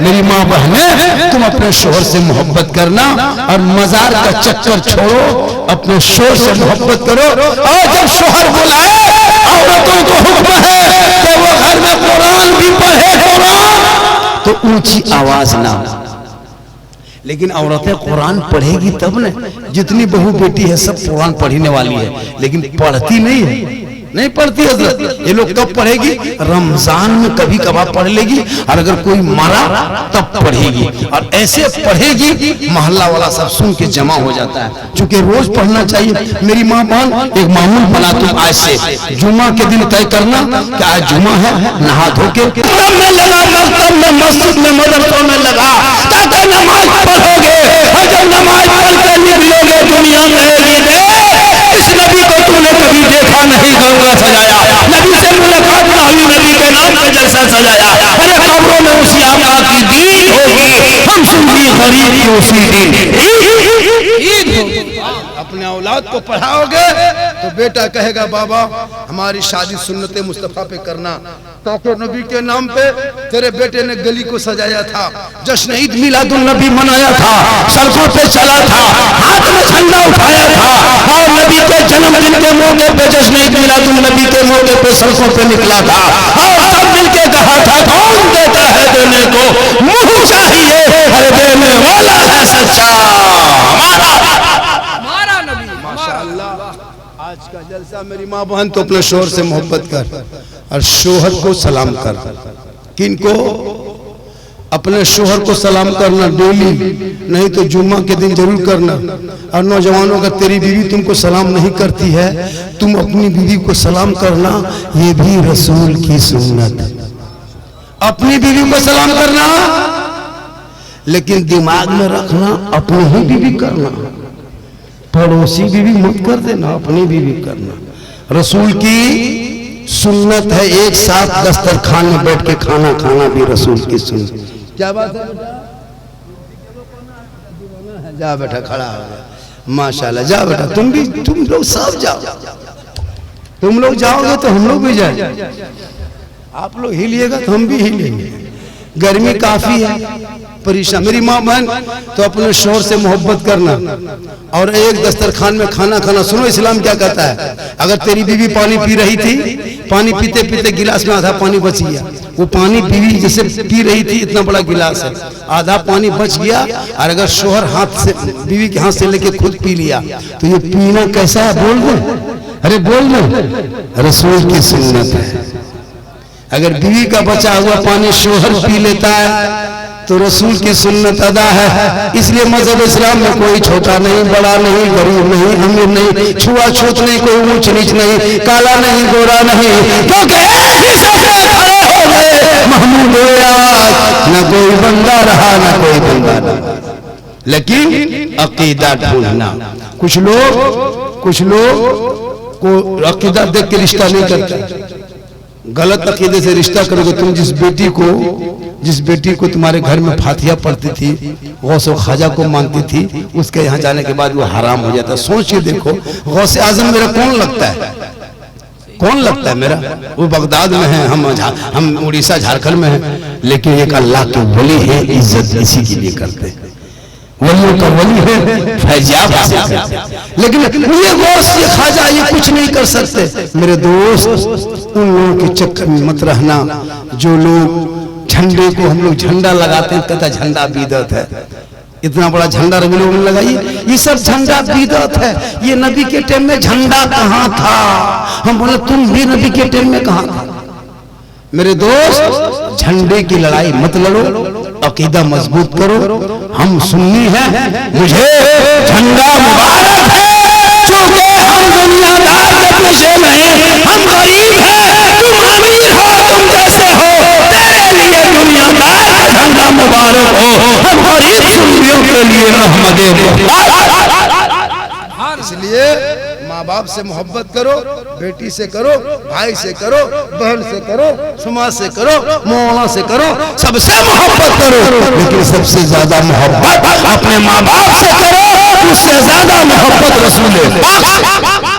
B: मेरी माँ बहनें, तुम अपने शोहर से मोहब्बत करना और मजार का चक्कर छोड़ो, अपने शोहर से मोहब्बत करो। और जब शोहर बुलाए, औरतों को हुक्म है कि वो घर में कुरान भी पढ़े, कुरान तो ऊंची आवाज ना, लेकिन औरतें कुरान पढ़ेगी तब न। जितनी बहू बेटी है सब कुरान पढ़ने वाली है, लेकिन पढ़ती नहीं है। नहीं पढ़ती हजरत। ये लोग कब पढ़ेगी? रमजान में कभी कभार पढ़ लेगी, और अगर कोई मरा तब पढ़ेगी, और ऐसे पढ़ेगी मोहल्ला वाला सब सुन के जमा हो जाता है। चूंकि रोज पढ़ना चाहिए। मेरी माँ बहन एक मामूल बना, तुम आज से जुमा के दिन तय करना कि आज जुमा है, नहा धो के में लगा, मकतब में, मस्जिद में, मदरसों में लगा, ताकि नमाज पढ़ोगे, और जब नमाज पढ़ के निकलोगे दुनिया में इस नबी को तूने कभी देखा नहीं, गंगा सजाया, नबी से मुलाकात ना हुई, नबी के नाम पे जलसा सजाया, अरे कब्रों में उसी आका की दीद होगी, हम सुन्नी गरीब की उसी दिन ईद होगी। अपने औलाद को पढ़ाओगे तो बेटा कहेगा बाबा हमारी शादी सुन्नते मुस्तफा पे करना, ताकि नबी के नाम पे तेरे बेटे ने गली को सजाया था, जश्न ईद मिलादुन नबी मनाया था, सड़कों पे चला था, हाथ में झंडा उठाया था, और नबी के जन्मदिन के मौके पे जश्न ईद मिलादुन नबी के मौके पे सड़कों पे निकला था, और सब मिलके कहा था कौन देता है देने को, मुंह चाहिए, हर देने वाला है सच्चा हमारा नबी। माशाअल्लाह। आज का जलसा मेरी माँ बहन तो अपने शोहर से मोहब्बत कर, और शोहर को सलाम कर। किनको? अपने शोहर को सलाम करना डेली, नहीं तो जुम्मा के दिन जरूर करना। और नौजवानों, अगर तेरी बीवी तुमको सलाम नहीं करती है, तुम अपनी बीवी को सलाम करना, ये भी रसूल की सुन्नत। अपनी बीवी को सलाम करना, लेकिन दिमाग में रखना अपनी ही बीवी करना, पड़ोसी बीवी मत कर देना, अपनी बीवी करना। रसूल की सुन्नत है एक साथ दस्तरखान में बैठ के खाना खाना, भी रसूल की सुन्नत। क्या बात है बेटा? जा बेटा, खड़ा हो गया, माशाल्लाह। जा बेटा, तुम लोग सब जाओ, तुम लोग जाओगे तो हम लोग भी जाएंगे, आप लोग हिलिएगा तो हम भी हिलेंगे। गर्मी काफी है, परेशान। मेरी माँ बहन तो अपने शोहर से मोहब्बत करना, और एक दस्तरखान में खाना खाना। सुनो इस्लाम क्या कहता है, अगर तेरी बीवी पानी पी रही थी, पानी पीते पीते गिलास में आधा पानी बच गया, वो पानी बीवी जैसे पी रही थी, इतना बड़ा गिलास है, आधा पानी बच गया, और अगर शोहर हाथ से बीवी के हाथ से लेके खुद पी लिया, तो ये पीना कैसा है बोल दो, अरे बोल दो, रसूल की सुन्नत है। अगर बीवी का बचा हुआ पानी शोहर पी लेता है तो रसूल की सुन्नत अदा है। इसलिए मजहब इस्लाम में कोई छोटा नहीं, बड़ा नहीं, गरीब नहीं, अमीर नहीं, छुआछूत नहीं, कोई ऊंच नीच नहीं, काला नहीं, गोरा नहीं, क्योंकि महमूद न कोई बंदा रहा न कोई बंदा रहा। लेकिन अकीदा ढूंढना, कुछ लोग को अकीदा देख के रिश्ता नहीं करते। गलत अकीदे से रिश्ता करोगे। तुम जिस बेटी को तुम्हारे घर में फातिहा पढ़ती थी, गौस ख्वाजा को मानती थी, उसके यहाँ जाने के बाद वो हराम हो जाता। सोच के देखो, गौस आजम मेरा कौन लगता है? कौन लगता है मेरा? वो बगदाद में है, हम उड़ीसा झारखंड में हैं, लेकिन एक अल्लाह के वली है, इज्जत इसी के लिए करते हैं। वलियों का वली है, फैजाब हासिल करते हैं। लेकिन ये गौस, ये ख्वाजा, ये कुछ नहीं कर सकते। मेरे दोस्त, उन लोगों के चक्कर में मत रहना जो लोग झंडे को, हम लोग झंडा लगाते हैं, कहता झंडा बिदअत है। इतना बड़ा झंडा रबी लोग ने लगाई, ये सब झंडा बिदअत है। ये नबी के टाइम में झंडा कहाँ था? हम बोले तुम भी नबी के टाइम में कहाँ था? मेरे दोस्त, झंडे की लड़ाई मत लड़ो, अकीदा मजबूत करो। हम सुन्नी हैं, मुझे झंडा मुबारक है, क्योंकि हम दुनियादार के पेशे में, हम गरीब हैं, तुम अमीर हो, तुम जैसे हो, तेरे लिए दुनियादार का झंडा मुबारक हो, हम गरीब सुन्नियों के लिए रहमते हो। इसलिए माँ बाप से मोहब्बत करो, बेटी से करो, भाई से करो, बहन से करो, समाज से करो, मौलाना से करो, सबसे मोहब्बत करो। लेकिन सबसे ज्यादा मोहब्बत अपने माँ बाप से करो, उससे ज्यादा मोहब्बत रसूल पाक।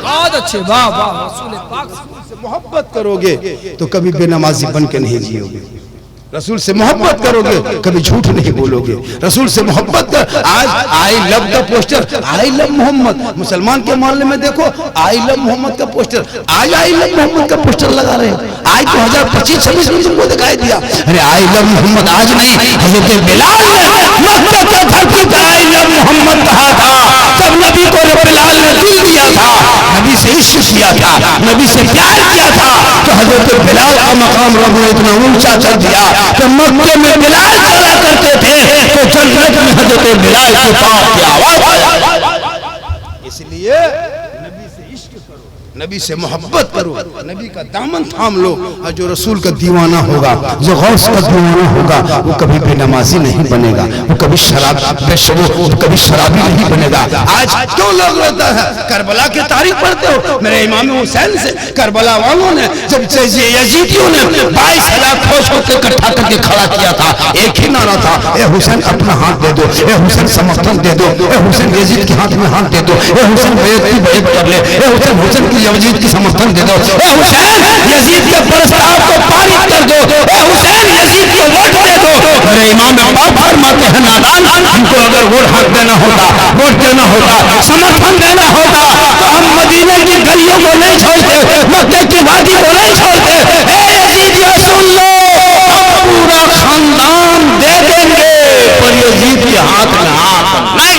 C: बहुत अच्छे, वाह वाह, रसूल पाक
B: से मोहब्बत करोगे तो कभी बेनमाजी बन के नहीं जियोगे। रसूल से मोहब्बत करोगे, कभी झूठ नहीं बोलोगे। रसूल से मोहब्बत कर। आज आई लव का पोस्टर, आई लव मोहम्मद, मुसलमान के मोहल्ले में देखो आई लव मोहम्मद का पोस्टर, आज आई लव मोहम्मद का पोस्टर लगा रहे हो। आज 2025-26 में तुमको दिखाई दिया, अरे आई लव मोहम्मद आज नहीं, हज़रत बिलाल ने मक्का की धरती पर आई लव मोहम्मद कहा था, जब नबी को बिलाल ने दिल दिया था, नबी से इश्क किया था, नबी से प्यार किया था, तो हजरत बिलाल का मकाम रब ने इतना ऊंचा कर दिया कि मक्के में बिलाल चला करते थे तो जन्नत में हजरत बिलाल के पाप की आवाज आया। इसलिए नबी से मोहब्बत करो, नबी का दामन थाम लो, और जो रसूल का दीवाना होगा, जो गौस का दीवाना होगा, वो कभी बेनमाजी नहीं बनेगा, वो कभी कभी शराबी नहीं बनेगा। आज क्यों लोग रोता है? करबला की तारीफ पढ़ते हो, मेरे इमाम हुसैन से करबला वालों ने जब यजीदियों ने 22,000 फौजों को इकट्ठा करके खड़ा किया था, एक ही नारा था, ए हुसैन अपना हाथ दे दो, ए हुसैन समर्थन दे दो, ए हुसैन यजीद के हाथ में हाथ दे दो, ए हुसैन बैत कर ले, ए हुसैन की यजीद की समर्थन दे दो, ए हुसैन यजीद के प्रस्ताव को पारित कर दो, ए हुसैन यजीद को वोट दे दो। मेरे इमाम बाप फरमाते हैं नादान, हमको अगर वोट हक देना होता, वोट देना होता, समर्थन देना होता, तो हम मदीने की गलियों को नहीं छोड़ते, मक्के की वादी को नहीं छोड़ते। ए यजीद ये सुन लो, हम पूरा खानदान दे देंगे पर यजीद के हाथ में हाथ नहीं।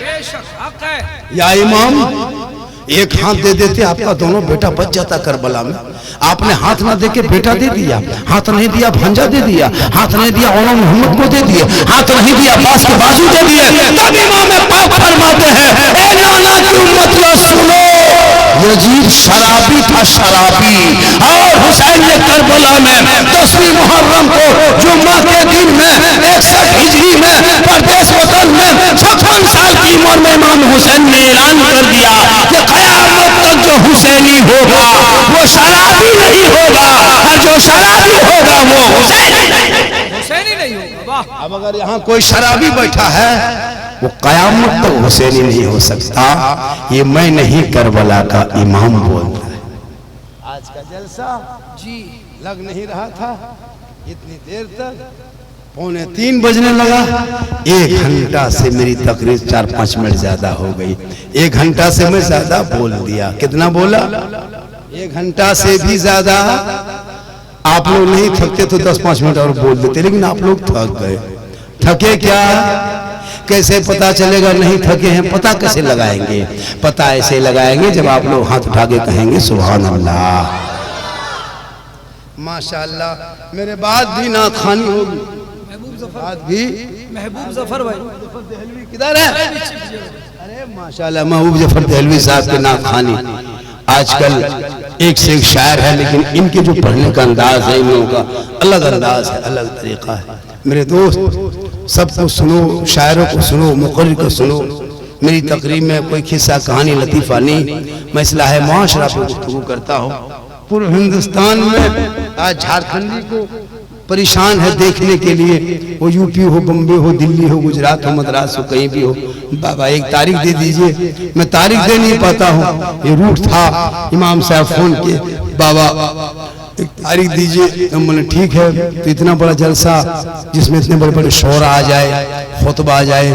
C: बेशक हक है।
B: या इमाम एक हाथ दे देते, आपका दोनों बेटा बच जाता करबला में। आपने हाथ ना देके बेटा दे दिया, हाथ नहीं दिया भांजा दे दिया, हाथ नहीं दिया औला मोहम्मद को दे दिए, हाथ नहीं दिया अब्बास के बाजू दे दिए। तब इमाम पाक फरमाते हैं, ए नाना की उम्मत लो सुनो, यजीद शराबी था, शराबी। और हुसैन ने करबला में 10वीं मुहर्रम को जुम्मा के दिन में 61 हिजरी में परदेश वतन में 56 साल की उम्र में इमाम हुसैन ने ऐलान कर दिया कि क़यामत तक जो हुसैनी होगा वो शराबी नहीं होगा, और जो शराबी होगा वो
C: हुसैनी नहीं होगा। वाह।
B: अब अगर यहाँ कोई शराबी बैठा है, वो क़यामत तक हुसैनी नहीं हो सकता। ये मैं नहीं, करबला का इमाम बोलता है। आज का जलसा
C: जी
B: लग नहीं रहा था, इतनी देर तक 2:45 बजने लगा। 1 घंटा से मेरी तकरीर 4-5 मिनट ज्यादा हो गई। 1 घंटा से मैं ज्यादा बोल दिया। कितना बोला? 1 घंटा से भी ज्यादा। आप लोग नहीं थकते तो 10-5 मिनट और बोल देते, लेकिन आप लोग थक गए। थके क्या? कैसे पता चलेगा नहीं थके हैं? पता कैसे लगाएंगे? पता ऐसे लगाएंगे जब आप लोग हाथ उठा के कहेंगे सुभान अल्लाह, माशाअल्लाह। मेरे बाद भी नात खानी होगी, बाद भी।
C: महबूब जफर भाई
B: किधर है? अरे माशाअल्लाह, महबूब जफर दहलवी साहब के नात खानी। आजकल एक से एक शायर है, लेकिन इनके जो पढ़ने का अंदाज है, इन लोगों का अलग अंदाज है, अलग तरीका है। मेरे दोस्त सबको सुनो, शायरों को सुनो, मुक़र्रिर को सुनो। मेरी तकरीर में कोई किस्सा कहानी लतीफ़ा नहीं, मैं इस्लाह मुआशरा पे गुफ्तगू करता हूँ। पूरे हिंदुस्तान में आज झारखंडी को परेशान है देखने के लिए, वो यूपी हो, बम्बे हो, दिल्ली हो, गुजरात हो, मद्रास हो, कहीं भी हो। बाबा एक तारीख दे दीजिए। मैं तारीख दे नहीं पाता हूँ, ये रूट था। इमाम साहब फोन किए, बाबा एक तारीख दीजिए। तो मैंने ठीक है। तो इतना बड़ा जलसा जिसमें इतने बड़े बड़े शोरा आ जाए, खुतबा आ जाए,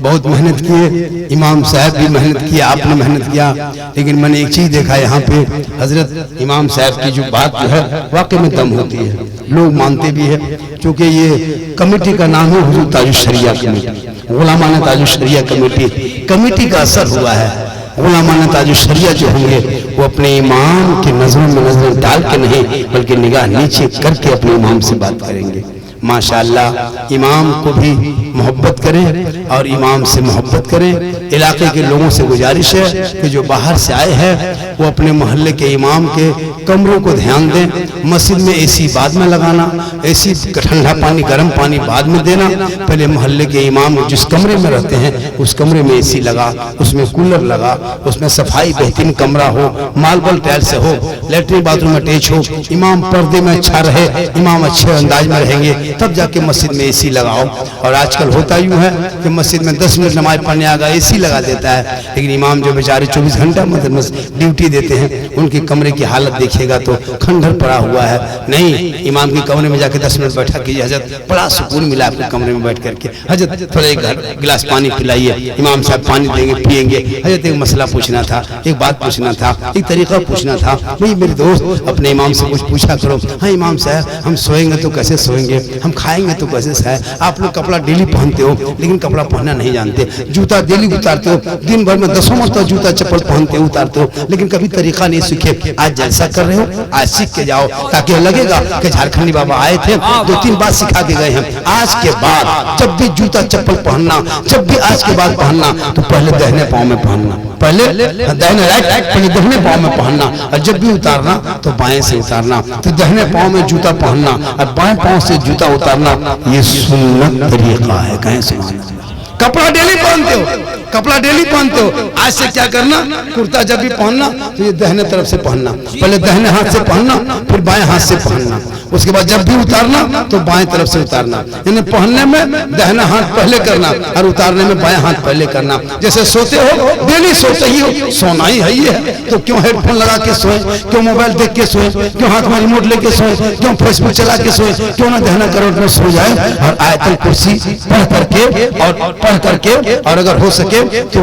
B: बहुत मेहनत किए, इमाम साहब भी मेहनत किए, आपने मेहनत किया। लेकिन मैंने एक चीज देखा यहाँ पे, हजरत इमाम साहब की जो बात जो है वाकई में दम होती है, लोग मानते भी है। क्योंकि ये कमेटी का नाम है हुजूर ताजुश शरिया कमेटी, गुलामाना ताजुश शरिया कमेटी। कमेटी का असर हुआ है। गुलामाना ताजुश शरिया जो होंगे वो अपने इमाम की नजरों में नजर डाल के नहीं, बल्कि निगाह नीचे करके अपने इमाम से बात करेंगे। माशाअल्लाह, इमाम को भी मोहब्बत करें और इमाम से मोहब्बत करें। इलाके के लोगों से गुजारिश है कि जो बाहर से आए हैं वो अपने मोहल्ले के इमाम के कमरों को ध्यान दें। मस्जिद में एसी बाद में लगाना, एसी ठंडा पानी गर्म पानी बाद में देना। पहले मोहल्ले के इमाम जिस कमरे में रहते हैं उस कमरे में एसी लगा, उसमें कूलर लगा, उसमें सफाई बेहतरीन कमरा हो, मार्बल टाइल से हो, लेटरिन बाथरूम अटैच हो, इमाम पर्दे में अच्छा रहे, इमाम अच्छे अंदाज में रहेंगे, तब जाके मस्जिद में एसी लगाओ। और आजकल होता यूँ है कि मस्जिद में 10 मिनट नमाज पढ़ने आ गए, एसी लगा देता है। लेकिन इमाम जो बेचारे 24 घंटा मतलब ड्यूटी देते हैं, उनके कमरे की हालत देखिएगा तो खंडर पड़ा हुआ है। नहीं, इमाम के कमरे में जाके 10 मिनट बैठा कीजिए, हजरत बड़ा सुकून मिला आपके कमरे में बैठ करके। हजरत थोड़ा एक गिलास पानी पिलाइए, इमाम साहब पानी देंगे, पियेंगे। हजरत एक मसला पूछना था, एक बात पूछना था, एक तरीका पूछना था। भाई मेरे दोस्त अपने इमाम से कुछ पूछा करो। हाँ इमाम साहब, हम सोएंगे तो कैसे सोएंगे, हम खाएंगे तो कैसे खाएं, आप लोग कपड़ा डेली पहनते हो लेकिन कपड़ा पहनना नहीं जानते, जूता डेली उतारते हो, दिन भर में 10 मरतबा जूता चप्पल पहनते हो उतारते हो, लेकिन कभी तरीका नहीं सीखे। आज जलसा कर रहे हो, आज सीख के जाओ ताकि लगेगा कि झारखंडी बाबा आए थे 2-3 बात सिखा के गए हैं। आज के बाद जब भी जूता चप्पल पहनना, जब भी आज के बाद पहनना तो पहले दाहिने पाँव में पहनना, पहले दाहिने राइट पहले दाहिने पाँव में पहनना, और जब भी उतारना तो बाएं से उतारना। तो दाहिने पाँव में जूता पहनना और बाएं पाँव से जूता उतारना, ये सुन्नत तरीका है। कहीं सुना कपड़ा डेली पहनते हो, कपड़ा डेली पहनते हो, आज से क्या करना, कुर्ता जब भी पहनना तो ये दाहिने तरफ से पहनना, पहले दाहिने हाथ से पहनना फिर बाएं हाथ से पहनना, उसके बाद जब भी उतारना तो बाएं तरफ से उतारना। यानी पहनने में दाहिना हाथ पहले करना और उतारने में बाएं हाथ पहले करना। जैसे सोते हो, डेली सोते ही हो, सोना ही है ये है तो क्यों हेडफोन लगा के सोए, क्यों मोबाइल देख के सोए, क्यों हाथ में रिमोट लेके सोए, क्यों फेसबुक चला के सोए, क्यों ना दाहिना करवट में सो जाए और आयतल कुर्सी पढ़ करके और अगर हो सके तो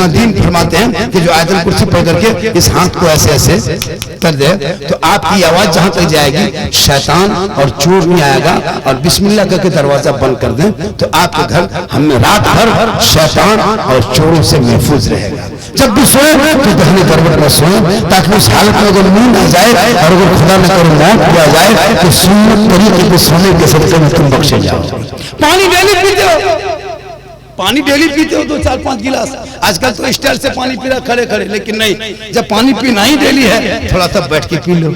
B: दीन फरमाते हैं कि जो आयतल कुर्सी पढ़ करके इस हाथ को ऐसे ऐसे कर दे तो आपकी आवाज जहां तक जाएगी शैतान और चोर नहीं आएगा, और बिस्मिल्लाह करके दरवाजा बंद कर दें तो आपके घर हमें रात भर शैतान और चोरों से महफूज रहेगा। जब भी सोए तो दाहिने करवट में सोए ताकि उस हालत में अगर नींद आ जाए और अगर खुदा न करे मौत किया जाए तो सुन्नत तरीके से सोने के सदके में तुम बख्शे जाओ। पानी डेली पीते हो, पानी डेली पीते हो 2-4-5 गिलास। आजकल तो स्टाइल से पानी पी रहा खड़े खड़े, लेकिन नहीं, जब पानी पीना ही डेली है थोड़ा सा बैठ के पी लो,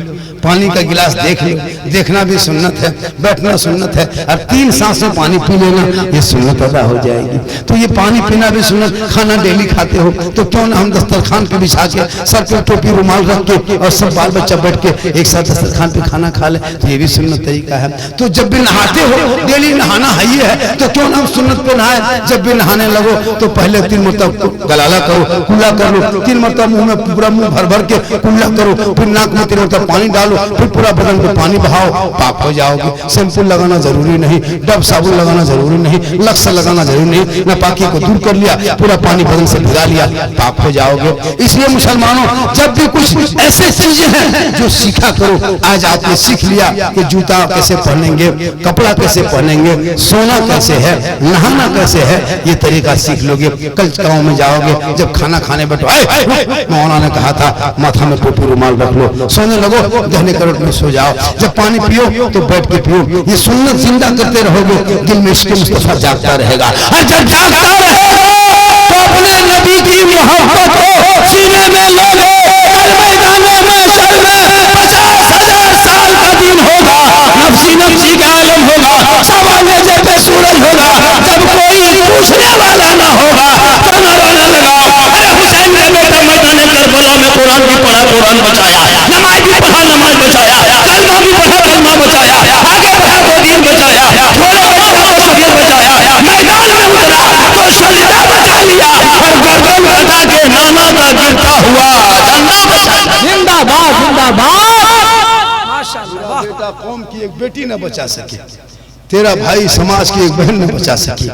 B: पानी का गिलास देख लो, देखना भी सुन्नत है, बैठना सुन्नत है, और 3 सांस में पानी पी लेना ये सुन्नत अदा हो जाएगी। तो ये पानी पीना भी सुन्नत। खाना डेली खाते हो तो क्यों ना हम दस्तरखान पे बिछा के सर पे टोपी रुमाल रख के और सब बाल बच्चा बैठ के एक साथ दस्तरखान पे खाना खा ले, तो ये भी सुन्नत तरीका है। तो जब भी नहाते हो, डेली नहाना है ही है, तो क्यों ना हम सुन्नत पे नहाए। जब भी नहाने लगो तो पहले 3 मरतबा गलाला करो, कुल्ला कर लो, 3 मरतबा मुंह में पूरा मुंह भर भर के कुल्ला करो, फिर नाक में 3 मरतबा पानी डालो, फिर पूरा बदन पे पानी बहाओ, पाक हो जाओगे। शैम्पू लगाना जरूरी नहीं, डब साबुन लगाना जरूरी नहीं, लक्स लगाना जरूरी नहीं, नापाकी को दूर कर लिया, पूरा पानी बदन से भिगा लिया, पाक हो जाओगे। इसलिए मुसलमानों, जब भी कुछ ऐसे चीजें हैं जो सीखा करो। आज आपने सीख लिया कि जूता कैसे पहनेंगे, कपड़ा कैसे पहनेंगे, सोना कैसे है, नहाना कैसे है, ये तरीका सीख लोगे। कल गाँव में जाओगे, जब खाना खाने बैठो, मौलाना ने कहा था माथा में टोपी रुमाल रख लो, सोने लगो दाहिने करवट में सो जाओ, जब पानी पियो तो बैठ के पियो। ये सुन्नत जिंदा करते रहोगे, दिल में इश्क़ मुस्तफा जागता रहेगा। और जब जागता रहेगा तो अपने नबी की मोहब्बत को सीने में लोगे। कल मैदाने में सर में 50,000 साल का दिन होगा, नफ्सी नफ्सी का आलम होगा, सवाने जैसे सूरज होगा, जब कोई पूछने वाला ना होगा तो नारा लगाओ, अरे हुसैन ने बेटा मैदाने करबला में कुरान भी पढ़ा, कुरान बचाया, नमाज भी पढ़ा, नमाज बचाया, कलमा भी पढ़ा, कलमा बचाया, आगे बढ़ा तो दीन बचाया, थोड़ा बचा तो शरीर बचाया, मैदान में उतरा तो शरीदा बचा लिया, और गर्दन कटा के नाना का गिरता हुआ झंडा बचा।
C: जिंदाबाद जिंदाबाद, माशाअल्लाह।
B: बेटा कौम की एक बेटी न बचा सके, तेरा भाई समाज की एक बहन न बचा सके,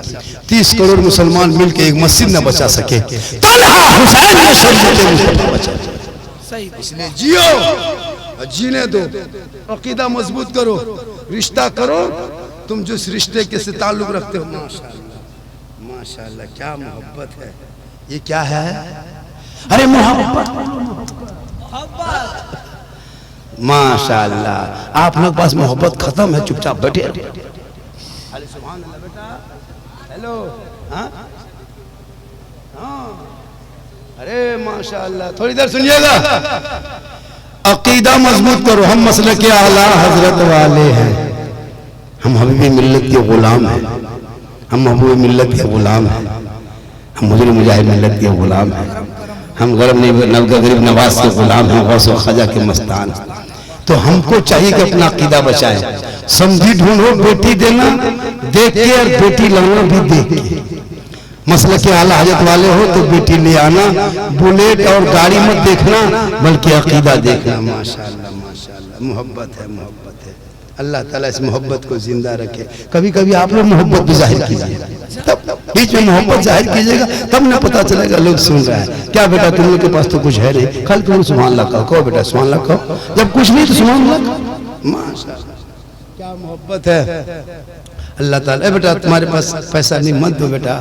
B: 30 करोड़ मुसलमान मिलके एक मस्जिद न बचा सके, तन्हा हुसैन ने शरीयत बचा। इसलिए जियो और जीने दो, अकीदा मजबूत करो, रिश्ता करो। तुम जिस रिश्ते के से ताल्लुक रखते हो, माशाअल्लाह माशाअल्लाह, क्या मोहब्बत है। ये क्या है? अरे मोहब्बत, माशाअल्लाह। आप लोग पास मोहब्बत खत्म है, चुपचाप बैठे रहो। हेलो, हाँ हाँ, अरे माशाअल्लाह, थोड़ी देर सुनिएगा। अकीदा मजबूत करो। हम मसले के आला हजरत वाले हैं, हम हबीबी मिल्लत के गुलाम हैं, हम महबूब मिल्लत के गुलाम हैं, हम मुजरिम मुजाहिद मिल्लत के गुलाम हैं, हम गरीब नवाज के गुलाम हैं, गौस व ख्वाजा के मस्तान। तो हमको चाहिए कि अपना अकीदा बचाएं। समझी ढूंढो, बेटी देना देख के और बेटी लाना भी देख के। मसले के आला हजरत वाले हो तो बेटी ले आना, बुलेट और गाड़ी मत देखना, बल्कि अकीदा देखना। माशाअल्लाह माशाअल्लाह, मोहब्बत है, मोहब्बत है। अल्लाह ताला इस मोहब्बत को जिंदा रखे। कभी कभी आप लोग मोहब्बत भी जाहिर कीजिएगा, तब बीच में मोहब्बत जाहिर कीजिएगा, तब ना पता चलेगा लोग सुन रहे हैं। क्या बेटा तुम लोग के पास तो कुछ है नहीं, कल तुम सुभान अल्लाह कहो, बेटा सुभान अल्लाह कहो, जब कुछ नहीं तो सुभान अल्लाह। माशाअल्लाह क्या मोहब्बत है। अल्लाह ताला, बेटा तुम्हारे पास पैसा नहीं मत दो बेटा,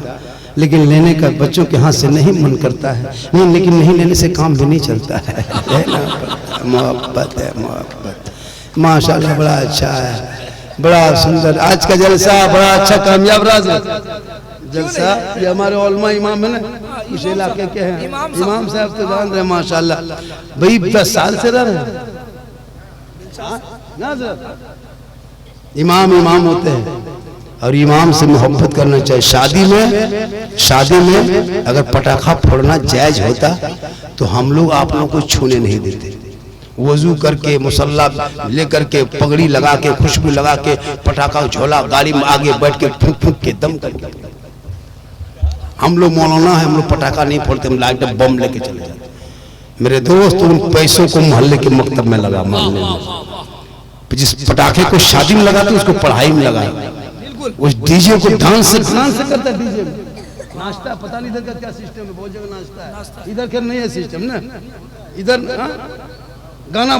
B: लेकिन लेने का बच्चों के हाथ से नहीं मन करता है, नहीं लेकिन नहीं लेने से काम भी नहीं चलता है। मोहब्बत है, मोहब्बत। माशाल्लाह बड़ा अच्छा है, बड़ा सुंदर आज का जलसा, बड़ा अच्छा कामयाब रहा जलसा। ये हमारे उलमा इमाम है ना, उस इलाके के हैं इमाम साहब, तो जान रहे माशाल्लाह भाई 10 साल से रह रहे इमाम होते हैं और इमाम से मोहब्बत करना चाहिए। शादी में अगर पटाखा फोड़ना जायज होता तो हम लोग आप लोगों को छूने नहीं देते। वजू करके मुसल्ला लेकर के पगड़ी लगा के खुशबू लगा के पटाखा झोला गाड़ी में आगे बैठ के फूंक फूंक के दम करके, हम लोग मौलाना है, हम लोग पटाखा नहीं फोड़ते, हम लाइट बम लेके चले जाते। मेरे दोस्त उन पैसों को मोहल्ले के मकतब में लगा, मोहल्ले में जिस पटाखे को शादी में लगाते उसको पढ़ाई में लगा, उस डीजे को डांस से करता, डीजे में नाश्ता, पता नहीं इधर का क्या सिस्टम है, बहुत जगह नाश्ता है, इधर का नहीं है सिस्टम ना, इधर गाना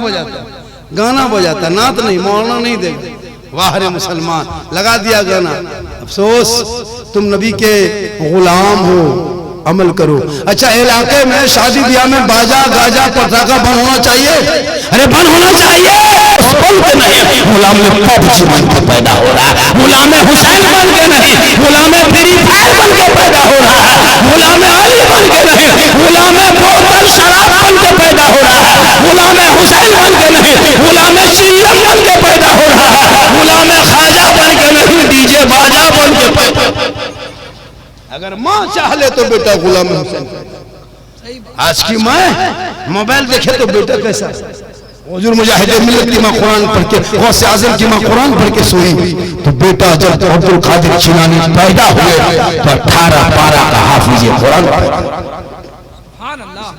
B: बजाता, नात नहीं, मौलाना नहीं देखते। वाह रे मुसलमान, लगा दिया गाना। अफसोस तुम नबी के गुलाम हो, अमल करो। अच्छा इलाके में शादी ब्याह में बाजा गाजा पटाखा बंद होना चाहिए, अरे बंद होना चाहिए। गुलाम पबजी बन के पैदा हो रहा है, गुलाम हुसैन बन के नहीं, गुलाम फ्री फायर बन के पैदा हो रहा है, गुलाम अली बन के नहीं, गुलाम बोतल शराब बन के पैदा हो रहा है, गुलाम हुसैन बन के नहीं, गुलाम शिय्या बन के पैदा हो रहा है, गुलाम ख्वाजा बन के नहीं, डीजे बाजा बन के पैदा। अगर माँ चाह ले तो बेटा गुलाम हुसैन। आज की माँ मोबाइल देखे तो बेटा कैसा, हुजूर मुजाहिद मिल्लत की माँ कुरान पढ़ के, गौसे आज़म की माँ कुरान पढ़ के सोई, तो बेटा जब अब्दुल कादिर चिलानी पैदा हुए तो 18 पारा का हाफिज कुरान।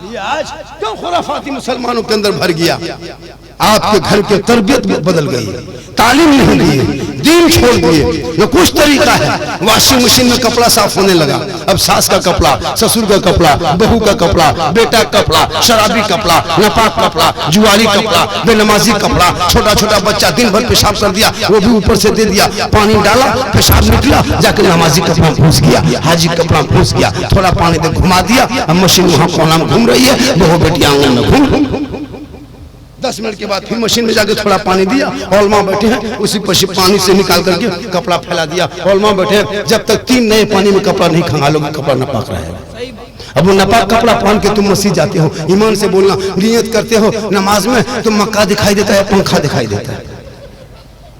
B: ये आज क्यों खुराफाती मुसलमानों के अंदर भर गया? आपके घर के तरबियत बदल गई, तालीम नहीं दी, दीन छोड़ दिए, न कुछ तरीका है। वॉशिंग मशीन में कपड़ा साफ होने लगा, अब सास का कपड़ा, ससुर का कपड़ा, बहू का कपड़ा, बेटा का कपड़ा, शराबी कपड़ा, नापाक कपड़ा, जुआरी कपड़ा, बेनमाजी कपड़ा। छोटा छोटा बच्चा दिन भर पेशाब कर दिया, वो भी ऊपर से दे दिया, पानी डाला, पेशाब निकला, जाकर नमाजी कपड़ा घुस गया, हाजी कपड़ा घुस गया, थोड़ा पानी दे घुमा दिया, अब मशीन वहां कोना में घूम रही है, बहू बेटी आंगन में घूम 10 मिनट के बाद फिर मशीन में जाके थोड़ा पानी दिया, औलमा बैठे हैं, उसी पानी से निकाल करके कपड़ा फैला दिया, औलमा बैठे हैं। जब तक 3 नए पानी में कपड़ा नहीं खंगालोगे कपड़ा नापाक रहेगा। अब वो नापाक कपड़ा पहन के तुम मस्जिद जाते हो, ईमान से बोलना, नियत करते हो नमाज में, तो मक्का दिखाई देता है, पंखा दिखाई देता है,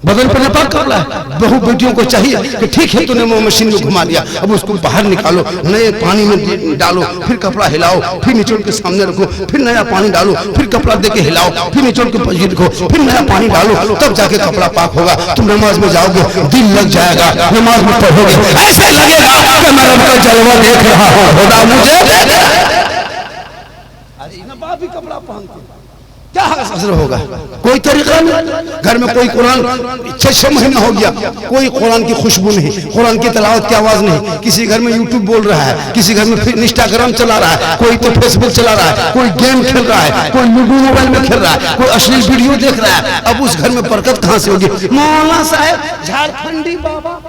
B: बदन पर नापाक कपड़ा है। बहू बेटियों को चाहिए कि ठीक है तूने वो मशीन में घुमा दिया, अब उसको बाहर निकालो, नए पानी में डालो, फिर कपड़ा हिलाओ, फिर निचोड़ के सामने रखो, फिर नया पानी डालो, फिर कपड़ा देके हिलाओ, फिर निचोड़ के पीछे रखो, फिर नया पानी डालो, तब जाके कपड़ा पाक होगा। तुम नमाज में जाओगे, दिल लग जाएगा, नमाज में पढ़ोगे, ऐसे लगेगा कि मैं रब का जलवा देख रहा हूँ, खुदा मुझे नवाब भी कपड़ा पहनते, क्या असर होगा? कोई तरीका नहीं। घर में कोई कुरान 6-6 महीना हो गया, कोई कुरान की खुशबू नहीं, कुरान की तिलावत की आवाज नहीं। किसी घर में यूट्यूब बोल रहा है, किसी घर में फिर इंस्टाग्राम चला रहा है, कोई तो फेसबुक चला रहा है, कोई गेम खेल रहा है, कोई लूडो मोबाइल में खेल रहा है, कोई अश्लील वीडियो देख रहा है। अब उस घर में बरकत कहाँ से होगी? मौलाना साहब झारखंडी बाबा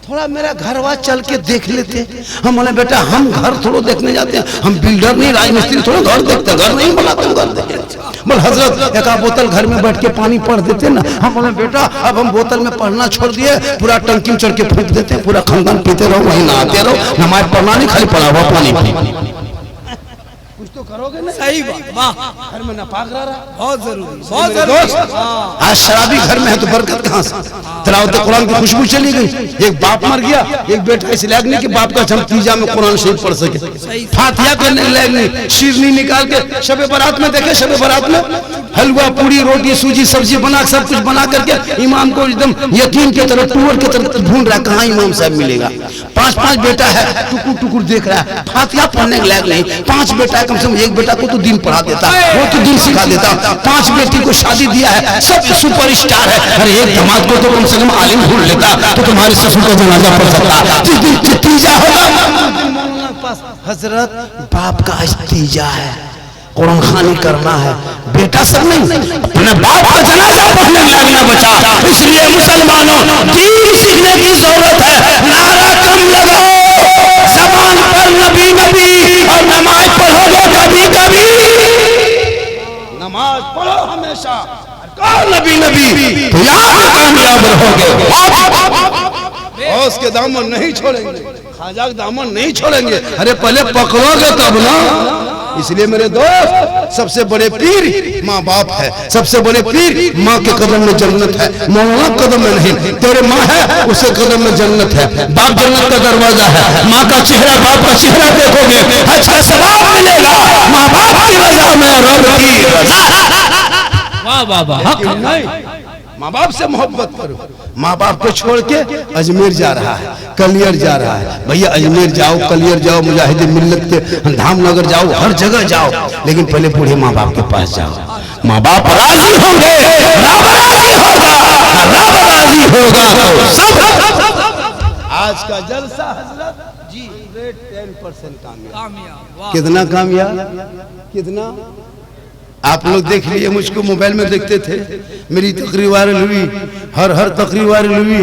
B: थोड़ा मेरा घरवा चल के देख लेते। हम बोले बेटा हम घर थोड़ा देखने जाते हैं, हम बिल्डर नहीं राजमिस्त्री थोड़ा घर देखते, घर नहीं बनाते, घर देखते। बोल हजरत एक बोतल घर में बैठ के पानी पढ़ देते ना। हम बोले बेटा अब हम बोतल में पढ़ना छोड़ दिए, पूरा टंकी में चढ़ के फूंक देते हैं, पूरा खानदान पीते रहो, वहीं नहाते रहो, नमाज पढ़ना नहीं, खाली पढ़ा हुआ पानी पी। कुछ तो करोगे ना? सही बात, वाह। घर में नापाक रहा बहुत जरूरी, बहुत जरूरी। आज शराबी घर में है तो बरकत कहाँ से? तिलावत कुरान की खुशबू चली गई। एक बाप मर गया, एक बेटा इस लायक नहीं कि बाप का जमतीजा में कुरान शरीफ पढ़ सके, फातिहा करने लायक नहीं। शीरनी निकाल के शबे बारात में देखे, शबे बारात में हलवा पूरी रोटी सूजी सब्जी बना सब कुछ बना करके इमाम को एकदम यकीन की तरह टूर की तरह ढूंढ रहा, कहाँ इमाम साहब मिलेगा। 5-5 बेटा है, टुकुर टुकुर देख रहा है, फातिहा पढ़ने के लायक नहीं। 5 बेटा है, कम से कम एक बेटा को तो दिन पढ़ा देता, वो तो दिन सिखा देता। 5 बेटी को शादी दिया है, सब सुपर स्टार है। अरे एक दामाद को तो कम से कम आलिम ढूंढ लेता तो तुम्हारे ससुर का जनाजा पढ़ सकता। जिस दिन तीजा होगा हजरत बाप का आज तीजा है, कुरान खानी करना है, बेटा सब नहीं, अपने बाप का जनाजा पढ़ने लगना बचा। इसलिए मुसलमानों दीन सीखने की जरूरत है। नारा कम लगाओ, ज़बान पर नबी नबी, और नमाज पढ़ोगे कभी कभी, नमाज पढ़ो हमेशा, कौन नबी नबी, तो याद कामयाब रहोगे। और उसके दामन नहीं छोड़ेंगे, खाजा के दामन नहीं छोड़ेंगे। अरे पहले पकड़ोगे तब ना। इसलिए मेरे दोस्त, सबसे बड़े पीर माँ बाप है, सबसे बड़े पीर माँ के कदम में जन्नत है, मौला कदम में नहीं। तेरे माँ है, उसके कदम में जन्नत है। बाप जन्नत का दरवाजा है, माँ का चेहरा बाप का चेहरा देखोगे, अच्छा सवाब मिलेगा। माँ बाप की रजा में रब की रजा।
C: वाह वाह वाह,
B: माँ बाप से मोहब्बत करो। माँ बाप को छोड़ के अजमेर जा रहा है, कलियर जा रहा है, भैया अजमेर जाओ, कलियर जाओ, मुजाहिद मिल्लत के धामनगर जाओ, हर जगह जाओ, लेकिन पहले बूढ़े माँ बाप के पास जाओ। माँ बाप राजी होंगे, रब राजी होगा, रब राजी होगा तो सब। आज का जलसा हजरत जी 10% कामयाब। कितना कामयाब, कितना? आप लोग देख लिए, मुझको मोबाइल में देखते थे, मेरी तकरीर वायरल हुई, हर तकरीर वायरल हुई।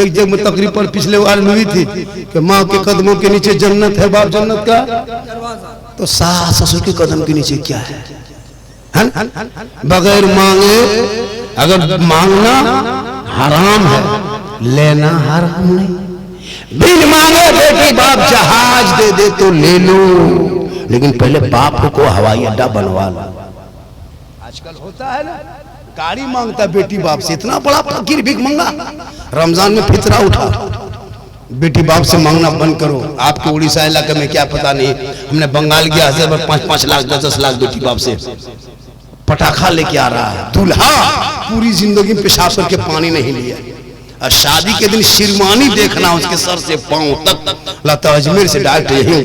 B: एक जगह में तकरीर पर पिछले वायरल हुई थी कि माँ के कदमों के नीचे जन्नत है, बाप जन्नत का, तो सास ससुर के कदम के नीचे क्या है? बगैर मांगे, अगर मांगना हराम है, लेना हराम नहीं। बिन मांगे बेटी बाप जहाज दे दे तो ले लो, लेकिन पहले बाप को हवाई अड्डा बनवा लो। आजकल होता है ना, गाड़ी मांगता बेटी बाप से, इतना बड़ा फकीर भीख मंगा। रमजान में फितरा उठा, बेटी बाप से मांगना बंद करो। आपके उड़ीसा इलाके में क्या पता नहीं, हमने बंगाल गया है, 5-5 लाख 10-10 लाख बेटी बाप से पटाखा लेके आ रहा है। दूल्हा पूरी जिंदगी पेशाब करके पानी नहीं लिया, और शादी के दिन शिरवानी देखना उसके सर से पांव तक। लता अजमेर से डायरेक्ट यही,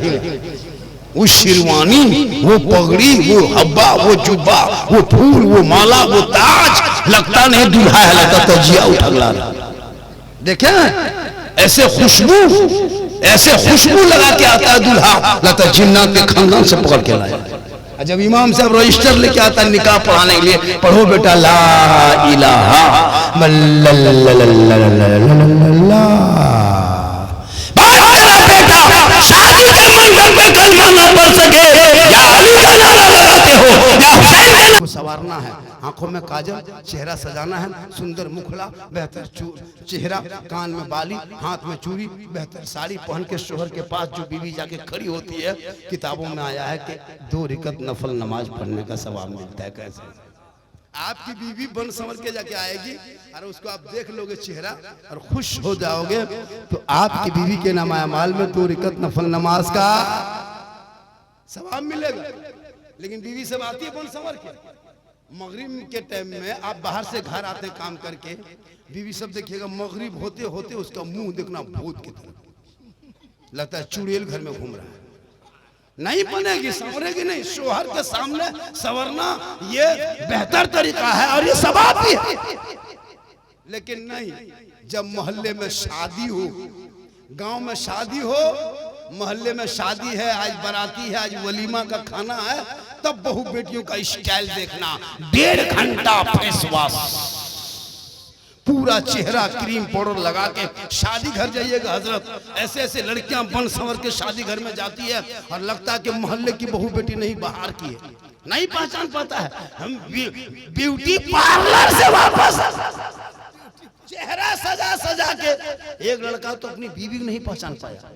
B: वो शिरवानी, वो पगड़ी, वो हब्बा, वो जुब्बा, वो फूल, वो माला, वो ताज, लगता नहीं दूल्हा है, लगता तजिया उठगला रहा। देखे ऐसे खुशबू लगा के आता है दूल्हा, लगता जिन्नात के खानदान से पकड़ के लाया। जब इमाम साहब रजिस्टर लेके आता है निकाह पढ़ाने के लिए, पढ़ो बेटा ला इलाहा शादी के मंडप में कलमा ना पढ़ सके, या अली का नारा लगाते हो, या हुसैन को संवारना है, आंखों में काजल, चेहरा सजाना है, सुंदर मुखड़ा, बेहतर चेहरा, कान में बाली, हाथ में चूड़ी, बेहतर साड़ी पहन के शोहर के पास जो बीवी जाके खड़ी होती है। किताबों में आया है कि 2 रकात नफल नमाज पढ़ने का सवाब मिलता है। कैसे आपकी बीवी बन संवर के जाके आएगी और उसको आप देख लोगे चेहरा और खुश हो जाओगे, तो आपकी बीवी के नाम अमाल में 2 रकात नफल नमाज का सवाब मिलेगा। लेकिन बीवी सब आती है बन संवर के, मगरिब के टाइम में आप बाहर से घर आते हैं काम करके, बीवी सब देखिएगा मगरिब होते होते उसका मुंह देखना भूत की तरह, लगता है चुड़ैल घर में घूम रहा है। नहीं बनेगी, संवरेगी नहीं। शोहर के सामने संवरना ये बेहतर तरीका है और ये सवाब भी है। लेकिन नहीं, जब मोहल्ले में शादी हो, गांव में शादी हो, मोहल्ले में शादी है, आज बाराती है, आज वलीमा का खाना है, तब बहू बेटियों का स्टाइल देखना। 1.5 घंटा फेस वॉश, पूरा चेहरा क्रीम पाउडर लगा के शादी घर जाइएगा हजरत, ऐसे ऐसे लड़कियां बन संवर के शादी घर में जाती है और लगता है कि मोहल्ले की बहू बेटी नहीं बाहर की है, नहीं पहचान पाता है। हम ब्यूटी पार्लर से वापस चेहरा सजा सजा के, एक लड़का तो अपनी बीवी नहीं पहचान पाया,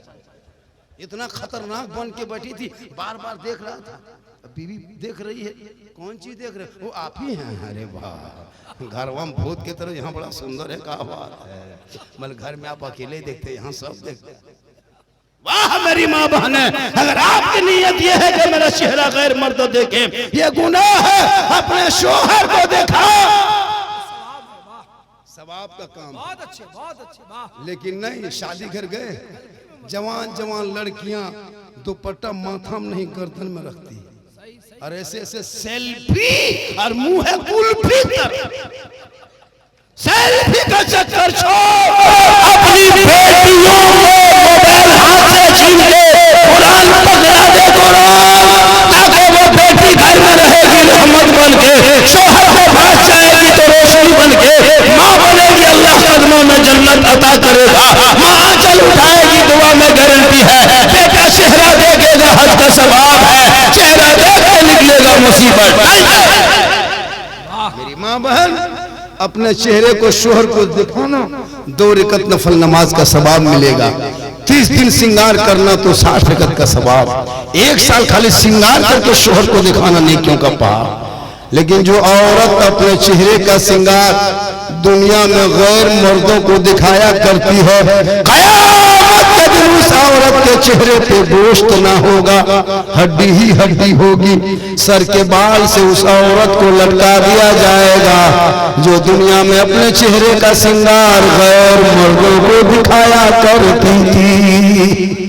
B: इतना खतरनाक बन के बैठी थी, बार बार देख रहा था, बीवी देख रही है, कौन चीज देख रहे, वो आप ही हैं। अरे वाह, घरवा में भूत की तरह, यहाँ बड़ा सुंदर है, क्या बात है, मतलब घर में आप अकेले देखते, यहाँ सब देखते। वाह मेरी माँ बहने, अगर आपकी नीयत ये है कि मेरा चेहरा गैर मर्द देखे, ये गुनाह है, अपने शोहर को देखा, सवाब का काम।
C: बहुत अच्छे वाह।
B: लेकिन नहीं, शादी घर गए, जवान जवान लड़कियां दुपट्टा माथा में नहीं गर्दन में रखती, और ऐसे ऐसे सेल्फी और मुंह है कुल्फी कर, सेल्फी का चक्कर छोड़, अपनी बेटियों को मोबाइल हाथ से छीन के कुरान पकड़ा दे, कुरान, ताकि वो बेटी घर में अपने चेहरे को शोहर को दिखाना 2 रकत नफल नमाज का सवाब मिलेगा। 30 दिन श्रृंगार करना तो 60 रकत का सवाब। 1 साल खाली श्रृंगार करके शोहर को दिखाना नेकियों का पहाड़। लेकिन जो औरत अपने चेहरे का श्रृंगार दुनिया में गैर मर्दों को दिखाया करती है, क़यामत के दिन उस औरत के चेहरे पे गोश्त ना होगा, हड्डी ही हड्डी होगी। सर के बाल से उस औरत को लटका दिया जाएगा जो दुनिया में अपने चेहरे का श्रृंगार गैर मर्दों को दिखाया करती थी।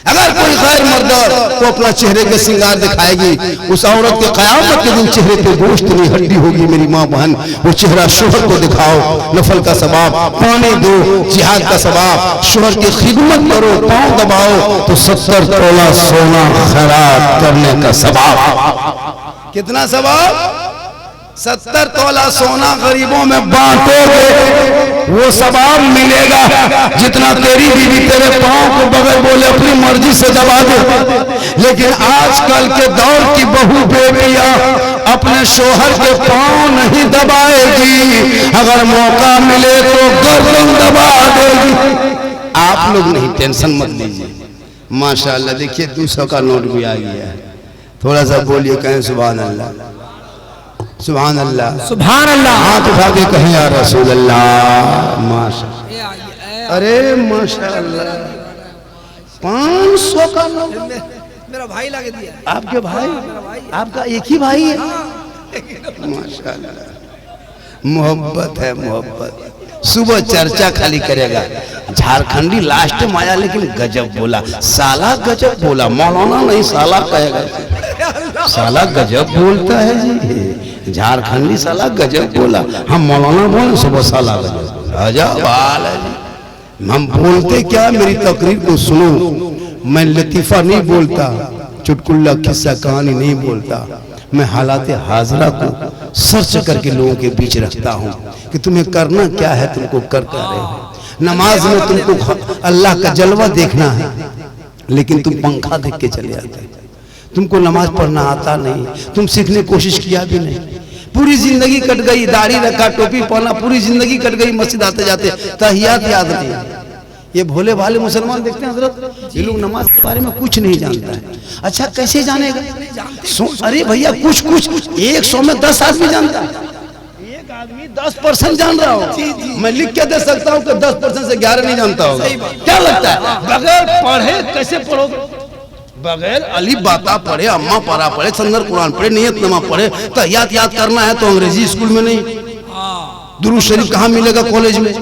B: अगर कोई गैर मर्द को अपना चेहरे के श्रृंगार दिखाएगी, उस औरत के क़यामत के दिन चेहरे पे गोश्त नहीं हड्डी होगी। मेरी माँ बहन, वो चेहरा शोहर को दिखाओ, नफल का सवाब, पानी दो, जिहाद का सवाब, शोहर की खिदमत करो, पाँव दबाओ तो 70 तोला सोना खैरात करने का सवाब। कितना सवाब? 70 तोला सोना गरीबों में बांटोगे वो सवाब मिलेगा जितना तेरी बीवी तेरे पाँव को बगैर बोले अपनी मर्जी से दबा दे। लेकिन आजकल के दौर की बहू बेटियां अपने शोहर के पाँव नहीं दबाएगी, अगर मौका मिले तो गर्दन दबा देगी। आप लोग नहीं, टेंशन मत लीजिए। माशाल्लाह, देखिए 200 का नोट भी आ गया है। थोड़ा सा बोलिए, कहें सुभान अल्लाह, सुभान अल्लाह, सुभान अल्लाह। हाथ उठा के कहें या रसूल अल्लाह। माशा, अरे माशाअल्लाह, 500 का नोट
C: मेरा भाई लगा दिया।
B: आपके भाई? आपका एक ही भाई है? माशाअल्लाह, मोहब्बत है, मोहब्बत। सुबह चर्चा खाली करेगा, झारखंडी लास्ट में आया लेकिन गजब बोला, साला गजब बोला। मौलाना नहीं साला कहेगा, साला गजब बोलता है जी, झारखंडी साला गजब बोला। हम मौलाना बोले सुबह साला गजब, अजब बाल है जी। हम बोलते क्या, मेरी तकरीर को सुनो। मैं लतीफा नहीं बोलता, चुटकुल्ला किस्सा कहानी नहीं बोलता। मैं हालात हाजरा को सर्च करके लोगों के बीच रखता हूँ कि तुम्हें करना क्या है, तुमको कर क्या रहे हो। नमाज में तुमको अल्लाह का जलवा देखना है, लेकिन तुम पंखा देख के चले आते। तुमको नमाज पढ़ना आता नहीं, तुम सीखने की कोशिश किया भी नहीं। पूरी जिंदगी कट गई, दाढ़ी रखा, टोपी पहना, पूरी जिंदगी कट गई, मस्जिद आते जाते तहियात याद नहीं। ये भोले भाले मुसलमान देखते हैं हजरत, ये लोग नमाज के बारे में कुछ नहीं जानता है। अच्छा कैसे जानेगा? अरे भैया कुछ 100 में 10 आदमी जानता है। एक आदमी 10% जान रहा हो। मैं लिख के दे सकता हूँ कि 10% से 11 नहीं जानता होगा। क्या लगता है बगैर पढ़े कैसे पढ़ोगे? बगैर अली बाता पढ़े, अम्मा पारा पढ़े, संदर कुरान पढ़े, नियतनामा पढ़े, तहियात याद करना है तो अंग्रेजी स्कूल में नहीं। दुरूद शरीफ कहाँ मिलेगा? कॉलेज में।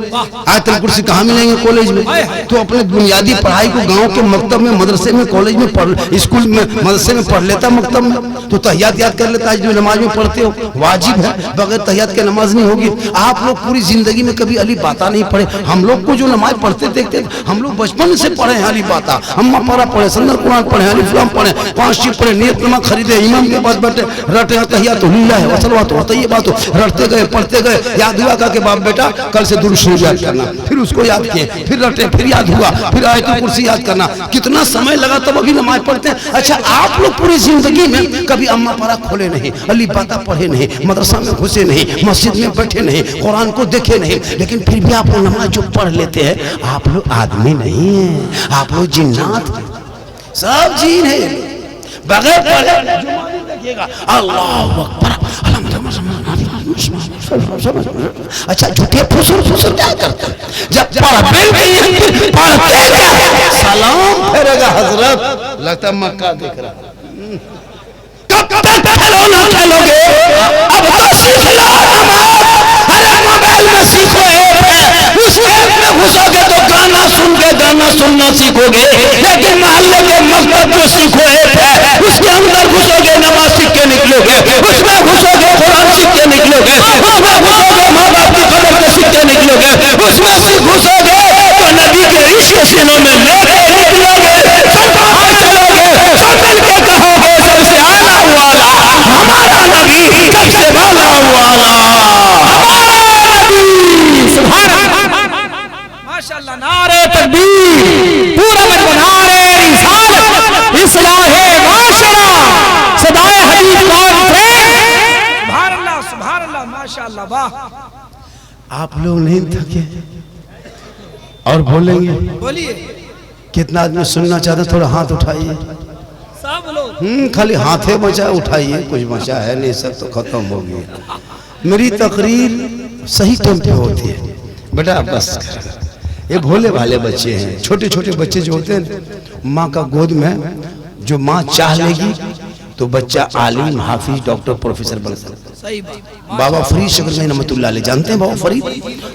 B: आयतुल कुर्सी कहाँ मिलेंगे? कॉलेज में। तो अपने बुनियादी पढ़ाई को गांव के मकतब में, मदरसे में, कॉलेज में पढ़, स्कूल में, मदरसे में पढ़ लेता, मकतब में तो तहियात याद कर लेता। जो नमाज में पढ़ते हो वाजिब है, बगैर तहियात के नमाज नहीं होगी। आप लोग पूरी जिंदगी में कभी अली बाता नहीं पढ़े। हम लोग को जो नमाज पढ़ते देखते, हम लोग बचपन से पढ़े हैं अली बाता, अम्मा पारा पढ़े, संदर कुरान पढ़े, अली फलाम पढ़े, 5 चीज पढ़े, नियतनामा खरीदे, इमाम के पास बैठे रटे तहियात लिल्लाह है, वसलवात हो, तय्यबात हो, रटते गए, पढ़ते गए, याद हुआ के बाप बेटा कल से दुरूद शरीफ याद करना, फिर उसको याद किए, फिर रटे, फिर याद हुआ, फिर आयतुल कुर्सी याद करना। कितना समय लगा तब अभी नमाज पढ़ते हैं। अच्छा आप लोग पूरी जिंदगी में कभी अम्मा पारा खोले नहीं, अली बाता पढ़े नहीं, मदरसा में घुसे नहीं, मस्जिद में बैठे नहीं, कुरान को देखे नहीं, लेकिन फिर भी आप लोग नमाज जो पढ़ लेते हैं। आप लोग आदमी नहीं है, आप लोग जिन्नात, सब जीन है। बगैर पढ़े देखिएगा अल्लाह अकबर, अच्छा झूठे फुसुर क्या करते हैं? जब पढ़ते सलाम फेरेगा हजरत, लगता मक्का देख रहा। कब तक खिलौना खेलोगे? अब तो सीख लो नमाज। अरे मोबाइल में सीखो ऐप है, उस ऐप में घुसोगे तो गाना सुन के गाना सुनना सीखोगे। लेकिन मोहल्ले के मकतब जो सीखो ऐप है, उसके अंदर घुसोगे नमाज सीख के निकलोगे, उसमें घुसोगे कुरान सीख के निकलोगे, उसमें घुसोगे माँ बाप की खबर के सीख के निकलोगे, उसमें घुसोगे तो नबी के इश्क सीनों में लेके निकलोगे। सब हाथ चलोगे, सब मिलके कहोगे सबसे आला वाला हमारा नबी, सबसे वाला वाला हमारा नबी। सुभान अल्लाह,
C: माशाअल्लाह, नारे तकबीर, पूरा नारे रिसालत, इस्लाहे माशरा, सदाए हबीब पाक थे। सुभान अल्लाह, सुभान अल्लाह, माशाअल्लाह, वाह।
B: आप लोग नहीं थके और बोलेंगे?
C: बोलिए
B: कितना आदमी सुनना चाहते हैं? थोड़ा हाथ उठाइए।
C: सब लोग
B: खाली हाथे बचा, उठाइए, कुछ बचा है नहीं, सब तो खत्म हो गया। मेरी तकरीर सही टाइम पे होती है बेटा, बस कर। ये भोले भाले बच्चे हैं, छोटे छोटे बच्चे जो होते हैं, माँ का गोद में जो माँ चाह लेगी तो बच्चा आलिम, हाफिज, डॉक्टर, प्रोफेसर बन सकता है।
C: सही बात।
B: बाबा फरीद शकरगंज रहमतुल्लाह अलैह, जानते हैं बाबा फरीद?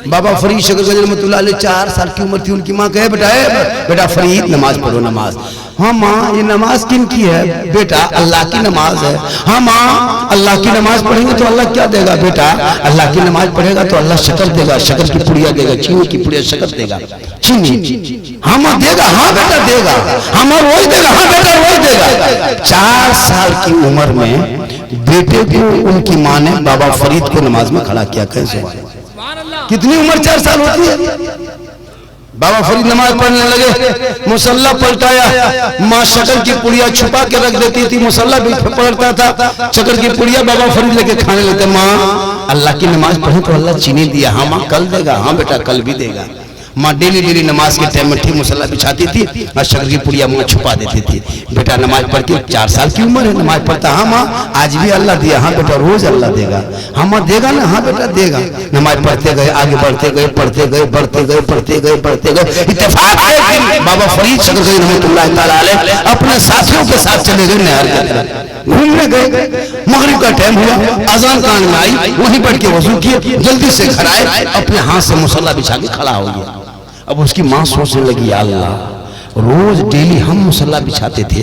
B: बाबा फरीद शकरगंज रहमतुल्लाह अलैह 4 साल की उम्र थी, उनकी माँ कहे बेटा फरीद नमाज पढ़ो। नमाज, हाँ माँ ये नमाज किन की है? बेटा अल्लाह की नमाज है। हाँ माँ अल्लाह की नमाज पढ़ेंगे तो अल्लाह क्या देगा? बेटा अल्लाह की नमाज पढ़ेगा तो अल्लाह शक्कर देगा, शक्कर की पुड़िया देगा, चीनी की पुड़िया शक्कर देगा, चीनी। हाँ माँ देगा, हाँ बेटा देगा, हाँ माँ रोज देगा, हाँ बेटा रोज देगा। 4 साल की उम्र में बेटे को उनकी माँ ने बाबा फरीद को नमाज में खड़ा किया। कैसे? कितनी उम्र? 4 साल होती है। बाबा फरीद नमाज पढ़ने लगे, मुसल्ला पलटाया, माँ शक्कर की पुड़िया छुपा के रख देती थी, मुसल्ला भी पलटता था, शक्कर की पुड़िया बाबा फरीद लेके खाने लगते। माँ अल्लाह की नमाज पढ़े तो अल्लाह चीनी दिया। हाँ माँ कल देगा, हाँ बेटा कल भी देगा। माँ डेली नमाज के टाइम में ठीक मुसल्ला बिछाती थी और शक्कर की पुड़िया माँ छुपा देती थी। बेटा नमाज पढ़ के 4 साल की उम्र है, नमाज पढ़ता। हाँ माँ आज भी अल्लाह दिया। हाँ बेटा रोज अल्लाह देगा। हाँ माँ देगा ना? हाँ बेटा देगा। नमाज पढ़ते गए, आगे बढ़ते गए, पढ़ते गए, बढ़ते गए, पढ़ते गए, बढ़ते गए। इत्तेफाक है बाबा फरीद शकरगंज रहमतुल्लाह ताला अलैह अपने साथियों के साथ चले गए नहर के तरफ घूमने गए। मगरिब का टाइम हुआ, अजान कान में आई, वहीं बैठ के वजू किए, जल्दी से घर आए, अपने हाथ से मुसल्ला बिछा के खड़ा हो गया। अब उसकी माँ सोचने लगी, अल्लाह रोज डेली हम मुसल्ला बिछाते थे,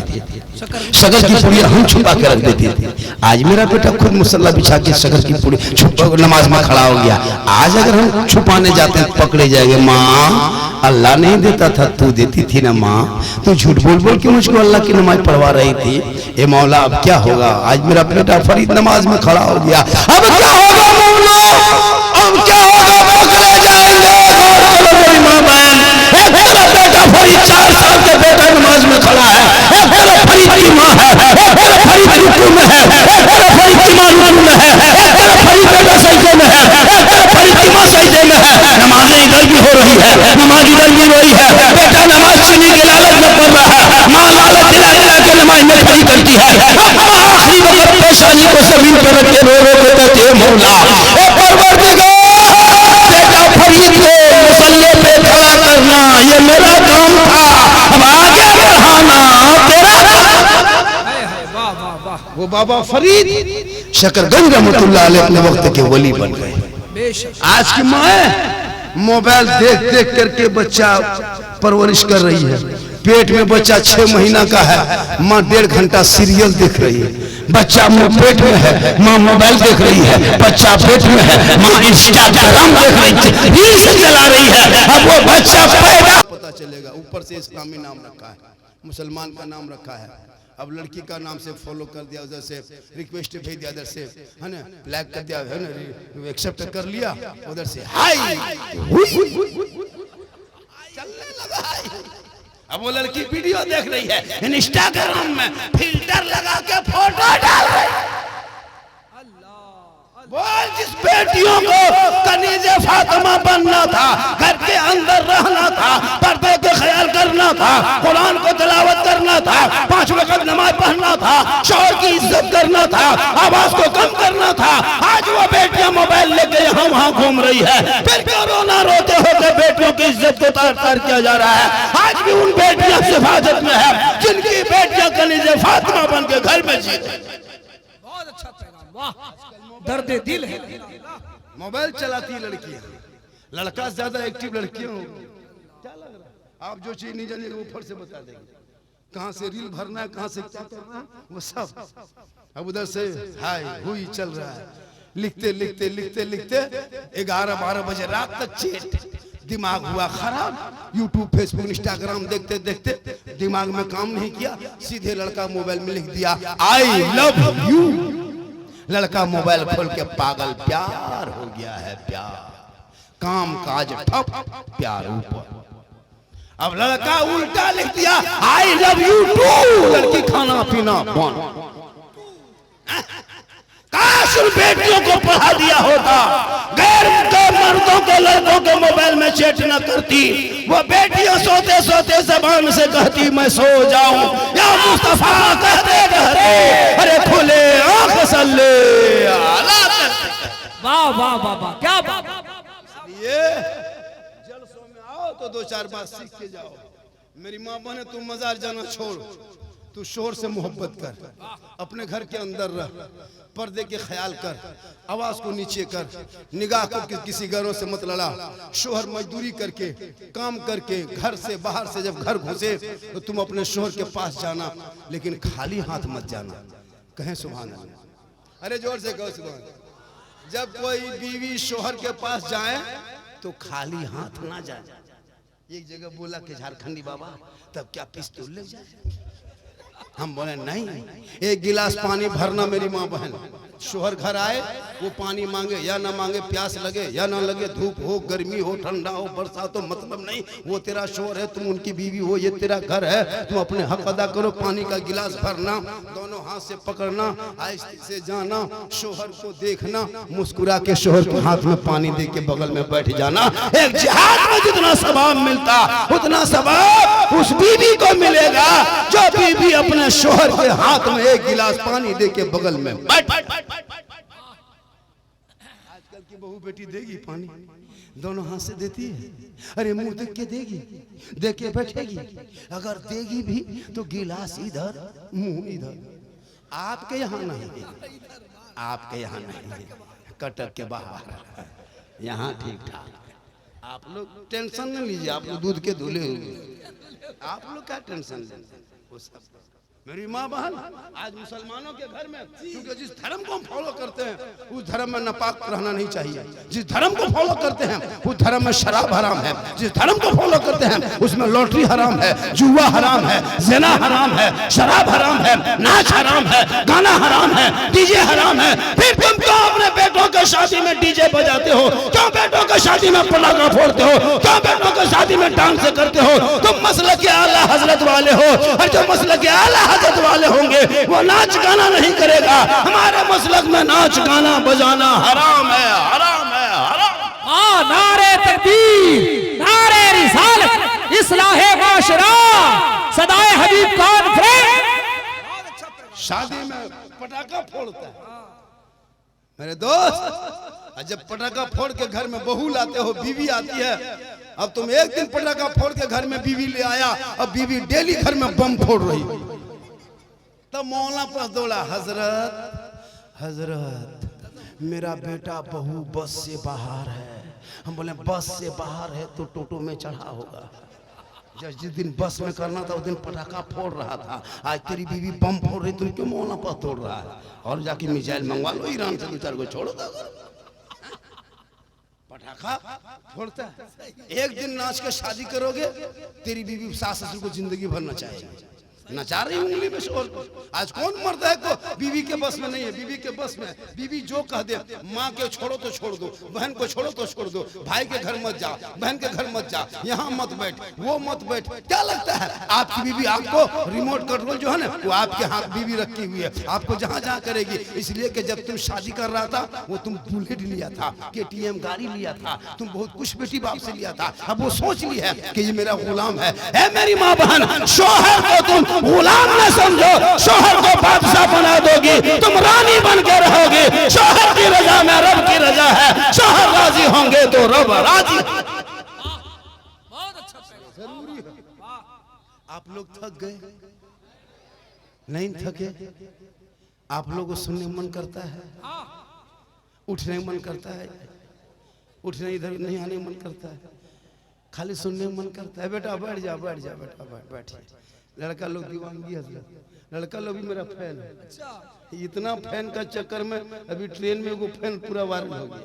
B: शक्कर की पुड़िया हम छुपा के रख देते थे, आज मेरा बेटा खुद मुसल्ला बिछा के शक्कर की पुड़ी छुपा नमाज में खड़ा हो गया। आज अगर हम छुपाने जाते हैं पकड़े जाएंगे। माँ अल्लाह नहीं देता था, तू देती थी ना माँ, तू झूठ बोल बोल के मुझको अल्लाह की नमाज पढ़वा रही थी। ए मौला अब क्या होगा? आज मेरा बेटा फरीद नमाज में खड़ा हो गया, अब क्या होगा मौला? अब क्या होगा? पकड़े जाएंगे। बेटा फरीद 4 साल का बेटा नमाज में खड़ा है, मेरा फरीद की माँ है, मेरा फरीद रुकू में है, मेरा फरीद की माँ रुकू में है, मेरा फरीद बेटा सजदे में है, मेरा फरीद की माँ सजदे में है। नमाजें इधर भी हो रही है, नमाज इधर भी हो रही है। बेटा नमाज चीनी के लालच में पढ़ रहा है, माँ लालच दिला दिला के नमाज में खड़ी करती है। आखिरी वक्त पेशानी को जमीन पर रख के रो रो के कहते हैं, मौला ए परवरदिगार, बेटा फरीद को मुसल्ले पे खड़ा करना ये मेरा काम था, अब आगे बढ़ाना तेरा।
C: वाह वाह वाह।
B: वो बाबा फरीद शकरगंज रहमतुल्लाह अलैह अपने वक्त के वली बन गए।
C: बेशक।
B: आज की माँ मोबाइल देख देख करके बच्चा परवरिश कर रही है। पेट में बच्चा 6 महीना का है, माँ 1.5 घंटा सीरियल देख रही है। बच्चा पेट में है, माँ मोबाइल देख रही है। बच्चा पेट में है, माँ इंस्टाग्राम देख रही है, रील्स चला रही है। अब वो बच्चा पैदा पता चलेगा। ऊपर से इस्लामी नाम रखा है, मुसलमान का नाम रखा है। अब लड़की का नाम से फॉलो कर दिया, उधर से रिक्वेस्ट भेज दिया, उधर से है ना लाइक कर दिया, है ना एक्सेप्ट कर लिया, उधर से हाय चलने लगा। अब वो लड़की वीडियो देख रही है, इंस्टाग्राम में फिल्टर लगा के फोटो डाल रही है। बोल, जिस बेटियों को कनीज़े फातिमा बनना था, घर के अंदर रहना था, पर्दे का ख्याल करना था, कुरान को तिलावत करना था, 5 वक्त नमाज पढ़ना था, शौहर की इज्जत करना था, आवाज को कम करना था, आज वो बेटियां मोबाइल लेके यहाँ वहाँ घूम रही है। फिर क्यों रोना रोते होते बेटियों की इज्जत को तार किया जा रहा है? आज भी उन बेटियां हिफाजत में है जिनकी बेटियां कनीज़े फातिमा बन के घर में जी।
C: बहुत अच्छा पैगाम, वाह। दर्द दिल है।
B: मोबाइल चलाती लड़कियां, लड़का ज्यादा एक्टिव लड़कियां हो। क्या लग रहा है? आप जो चीज नहीं जानिए वो फट से बता देंगे, कहां से रील भरना है, कहां से क्या करना है, वो सब। अब उधर से हाय हुई चल रहा है, लिखते लिखते लिखते लिखते 11-12 बजे रात तक चैट, दिमाग हुआ खराब। यूट्यूब, फेसबुक, इंस्टाग्राम देखते देखते दिमाग में काम नहीं किया, सीधे लड़का मोबाइल में लिख दिया आई लव यू। लड़का मोबाइल खोल के पागल, प्यार हो गया है, प्यार, काम काज ठप, प्यार ऊपर। अब लड़का उल्टा लिख दिया आई लव यू टू। लड़की खाना पीना बंद। काश
A: काश उन बेटियों को पढ़ा दिया होता, गैर के मर्दों के लड़कों के मोबाइल में चैट न करती, वो बेटियां सोते सोते जबान से कहती मैं सो जाऊं, या मुस्तफा कहते कहते अरे खुले आंख सल्ले आला करते।
C: वाह वाह वाह वाह, क्या बात।
A: ये जलसों में आओ तो दो चार बात सीख के जाओ। मेरी माँ बहने तू मजार जाना छोड़, तू शोर से मोहब्बत कर, अपने घर के अंदर रह, पर्दे के ख्याल कर, आवाज को नीचे कर, निगाह को किसी घरों से मत लड़ा। शोहर मजदूरी करके काम करके घर से बाहर से जब घर घुसे तो तुम अपने शोहर के पास जाना, लेकिन खाली हाथ मत जाना। कहें सुभान अल्लाह, अरे जोर से कहो सुभान। जब कोई बीवी शोहर के पास जाए तो खाली हाथ ना जाए। एक जगह बोला कि झारखंडी बाबा तब क्या पिस्तौल ले जाए? हम बोले नहीं, एक गिलास पानी भरना। मेरी माँ बहन शोहर घर आए, वो पानी मांगे या ना मांगे, प्यास लगे या ना लगे, धूप हो गर्मी हो ठंडा हो बरसात हो, मतलब नहीं, वो तेरा शोहर है, तुम उनकी बीवी हो, ये तेरा घर है, तुम अपने हक अदा करो। पानी का गिलास भरना, दोनों हाथ से पकड़ना, आहिस्ते से जाना, शोहर को देखना, मुस्कुरा के शोहर के हाथ में पानी दे के बगल में बैठ जाना। एक जिहाद में जितना सवाब मिलता उतना सवाब उस बीवी को मिलेगा जो बीवी अपने शोहर के हाथ में एक गिलास पानी दे के बगल में बैठ। आजकल की बहू बेटी देगी पानी, दोनों हाथ से देती है, अरे मुंह देख के देगी, देख के बैठेगी, अगर देगी भी तो गिलास इधर मुंह इधर। आपके यहाँ नहीं है, आपके यहाँ नहीं है, कटक के बाहर, यहाँ ठीक ठाक। आप लोग टेंशन न लीजिए, आप लोग दूध के धुले हुए, आप लोग क्या टेंशन लेंगे। मेरी माँ बहन आज मुसलमानों के घर में, क्योंकि जिस धर्म को हम फॉलो करते हैं उस धर्म में नापाक रहना नहीं चाहिए। जिस धर्म को फॉलो करते हैं उस धर्म में शराब हराम है, जिस धर्म को फॉलो करते हैं उसमें लॉटरी हराम है, जुआ हराम है, ज़िना हराम है, शराब हराम है, नाच हराम है, गाना हराम है, डीजे हराम है। फिर तुम क्यों अपने बेटों के शादी में डीजे बजाते हो? क्यों बेटों के शादी में पटाखा फोड़ते हो? क्यों बेटों के शादी में डांस करते हो? तुम मसलक के आला हजरत वाले हो, और जो मसलक के आला हजरत वाले होंगे वो नाच गाना नहीं करेगा। हमारे मसलक में नाच गाना बजाना हराम है, हराम है, हराम।
C: हाँ, नारे तकबीर, नारे रिसालत, इस्लाहे माशरा, सदाए हबीब कॉन्फ्रेंस।
A: शादी में पटाखा फोड़ता है मेरे दोस्त, जब पटाखा फोड़ के घर में बहू लाते हो, बीवी आती है। अब तुम एक दिन पटाखा फोड़ के घर में बीवी ले आया, अब बीवी डेली घर में बम फोड़ रही, तब मौला पास दौड़ा, हजरत हजरत मेरा बेटा बहू बस से बाहर है। हम बोले बस से बाहर है तो टोटो में चढ़ा होगा। जिस दिन बस में करना था उस दिन पटाखा फोड़ रहा था, आज तेरी बीवी बम फोड़ रही, तुम क्यों मौला पास तोड़ रहा है? और जाके मिसाइल मंगवा लो ईरान से, दो चार को छोड़ो। पटाखा फोड़ता है, एक दिन नाच के शादी करोगे, तेरी बीवी सास ससुर को जिंदगी भर नचाएगी। नचा रही उंगली में शोर को। आज कौन मर्द है को बीवी के बस में नहीं है? बीवी के बस में, बीवी जो कह दे, माँ के छोड़ो तो छोड़ दो, बहन को छोड़ो तो छोड़ दो, भाई के घर मत जा, बहन के घर मत जा, यहाँ मत बैठ, वो मत बैठ। क्या लगता है आपकी बीवी आपको रिमोट कंट्रोल जो है ना वो आपके हाथ बीवी रखी हुई है, आपको जहाँ जहाँ करेगी। इसलिए कि जब तुम शादी कर रहा था वो तुम बुलेट लिया था, KTM गाड़ी लिया था, तुम बहुत कुछ बेटी बाप से लिया था। अब वो सोच ली है कि ये मेरा गुलाम है। मेरी माँ बहन, शोहर को तुम गुलाम न समझो, शोहर को बादशाह बना दोगी, तुम रानी बन के रहोगी। शोहर की रजा में रब की रजा है, शोहर राजी होंगे तो रब राजी। जरूरी है। आप लोग थक गए? नहीं थके? आप लोगों को सुनने मन करता है, उठने मन करता है, उठने इधर नहीं आने मन करता है, खाली सुनने मन करता है। बेटा बैठ जा, बैठ जा, बेटा बैठिए। लड़का लोग दीवानगी हजरत, लड़का लोग भी मेरा फैन है। इतना फैन का चक्कर में अभी ट्रेन में वो फैन पूरा वायरल हो गया।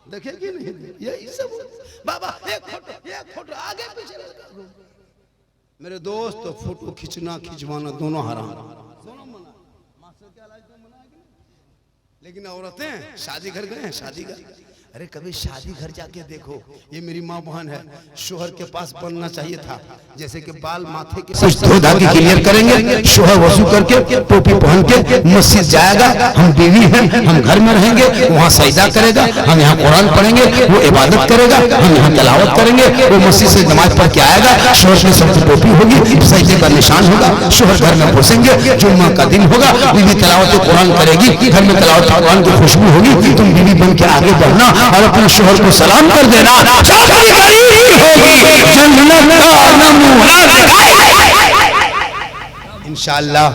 A: देखे कि नहीं? यही सब बाबा, एक फोटो आगे पीछे लड़का। मेरे दोस्त, तो फोटो खींचना खिंचवाना दोनों हराम, दोनों मना। मास्टर के इलाज तो मना है, लेकिन औरतें शादी घर गए हैं, शादी का
B: अरे कभी शादी घर जाके देखो, ये मेरी माँ बहन है, शोहर के पास बनना चाहिए था, जैसे कि बाल माथे के कुछ धो धा के क्लियर करेंगे, शोहर वजू करके टोपी पहन के मस्जिद जाएगा, हम बीवी हैं, हम घर में रहेंगे, वहाँ सजदा करेगा, हम यहाँ कुरान पढ़ेंगे, वो इबादत करेगा, हम यहाँ तलावत करेंगे, वो मस्जिद से नमाज पढ़ के आएगा, शोहर के सर पर टोपी होगी, सजदे का निशान होगा, शोहर घर में घुसेंगे, जुम्मा का दिन होगा, बीवी तलावत कुरान करेगी, घर में तलावत कुरान की खुशबू होगी, तुम बीवी बन के आगे बढ़ना और अपने शोहर को सलाम कर देना, शादी करीब होगी, जन्नत का नमूना दिखाएगी। इंशाअल्लाह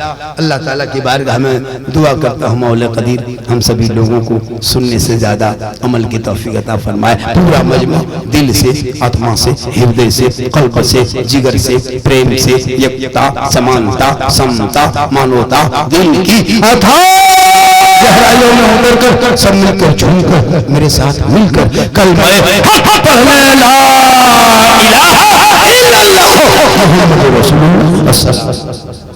B: अल्लाह ताला की बारगाह में दुआ करता हूँ मौला कदीर हम सभी लोगों को सुनने से ज्यादा अमल की तौफीक अता फरमाए। पूरा मजमा दिल से, आत्मा से, हृदय से, कल्ब से, जिगर से, प्रेम से, एकता, समानता, समता, मानवता, दिल की अथाह गहराइयों में उतर कर सब मिलकर झूमकर मेरे साथ मिलकर कलमा हक पढ़ने ला इलाहा इल्लल्लाह मुहम्मद रसूलुल्लाह।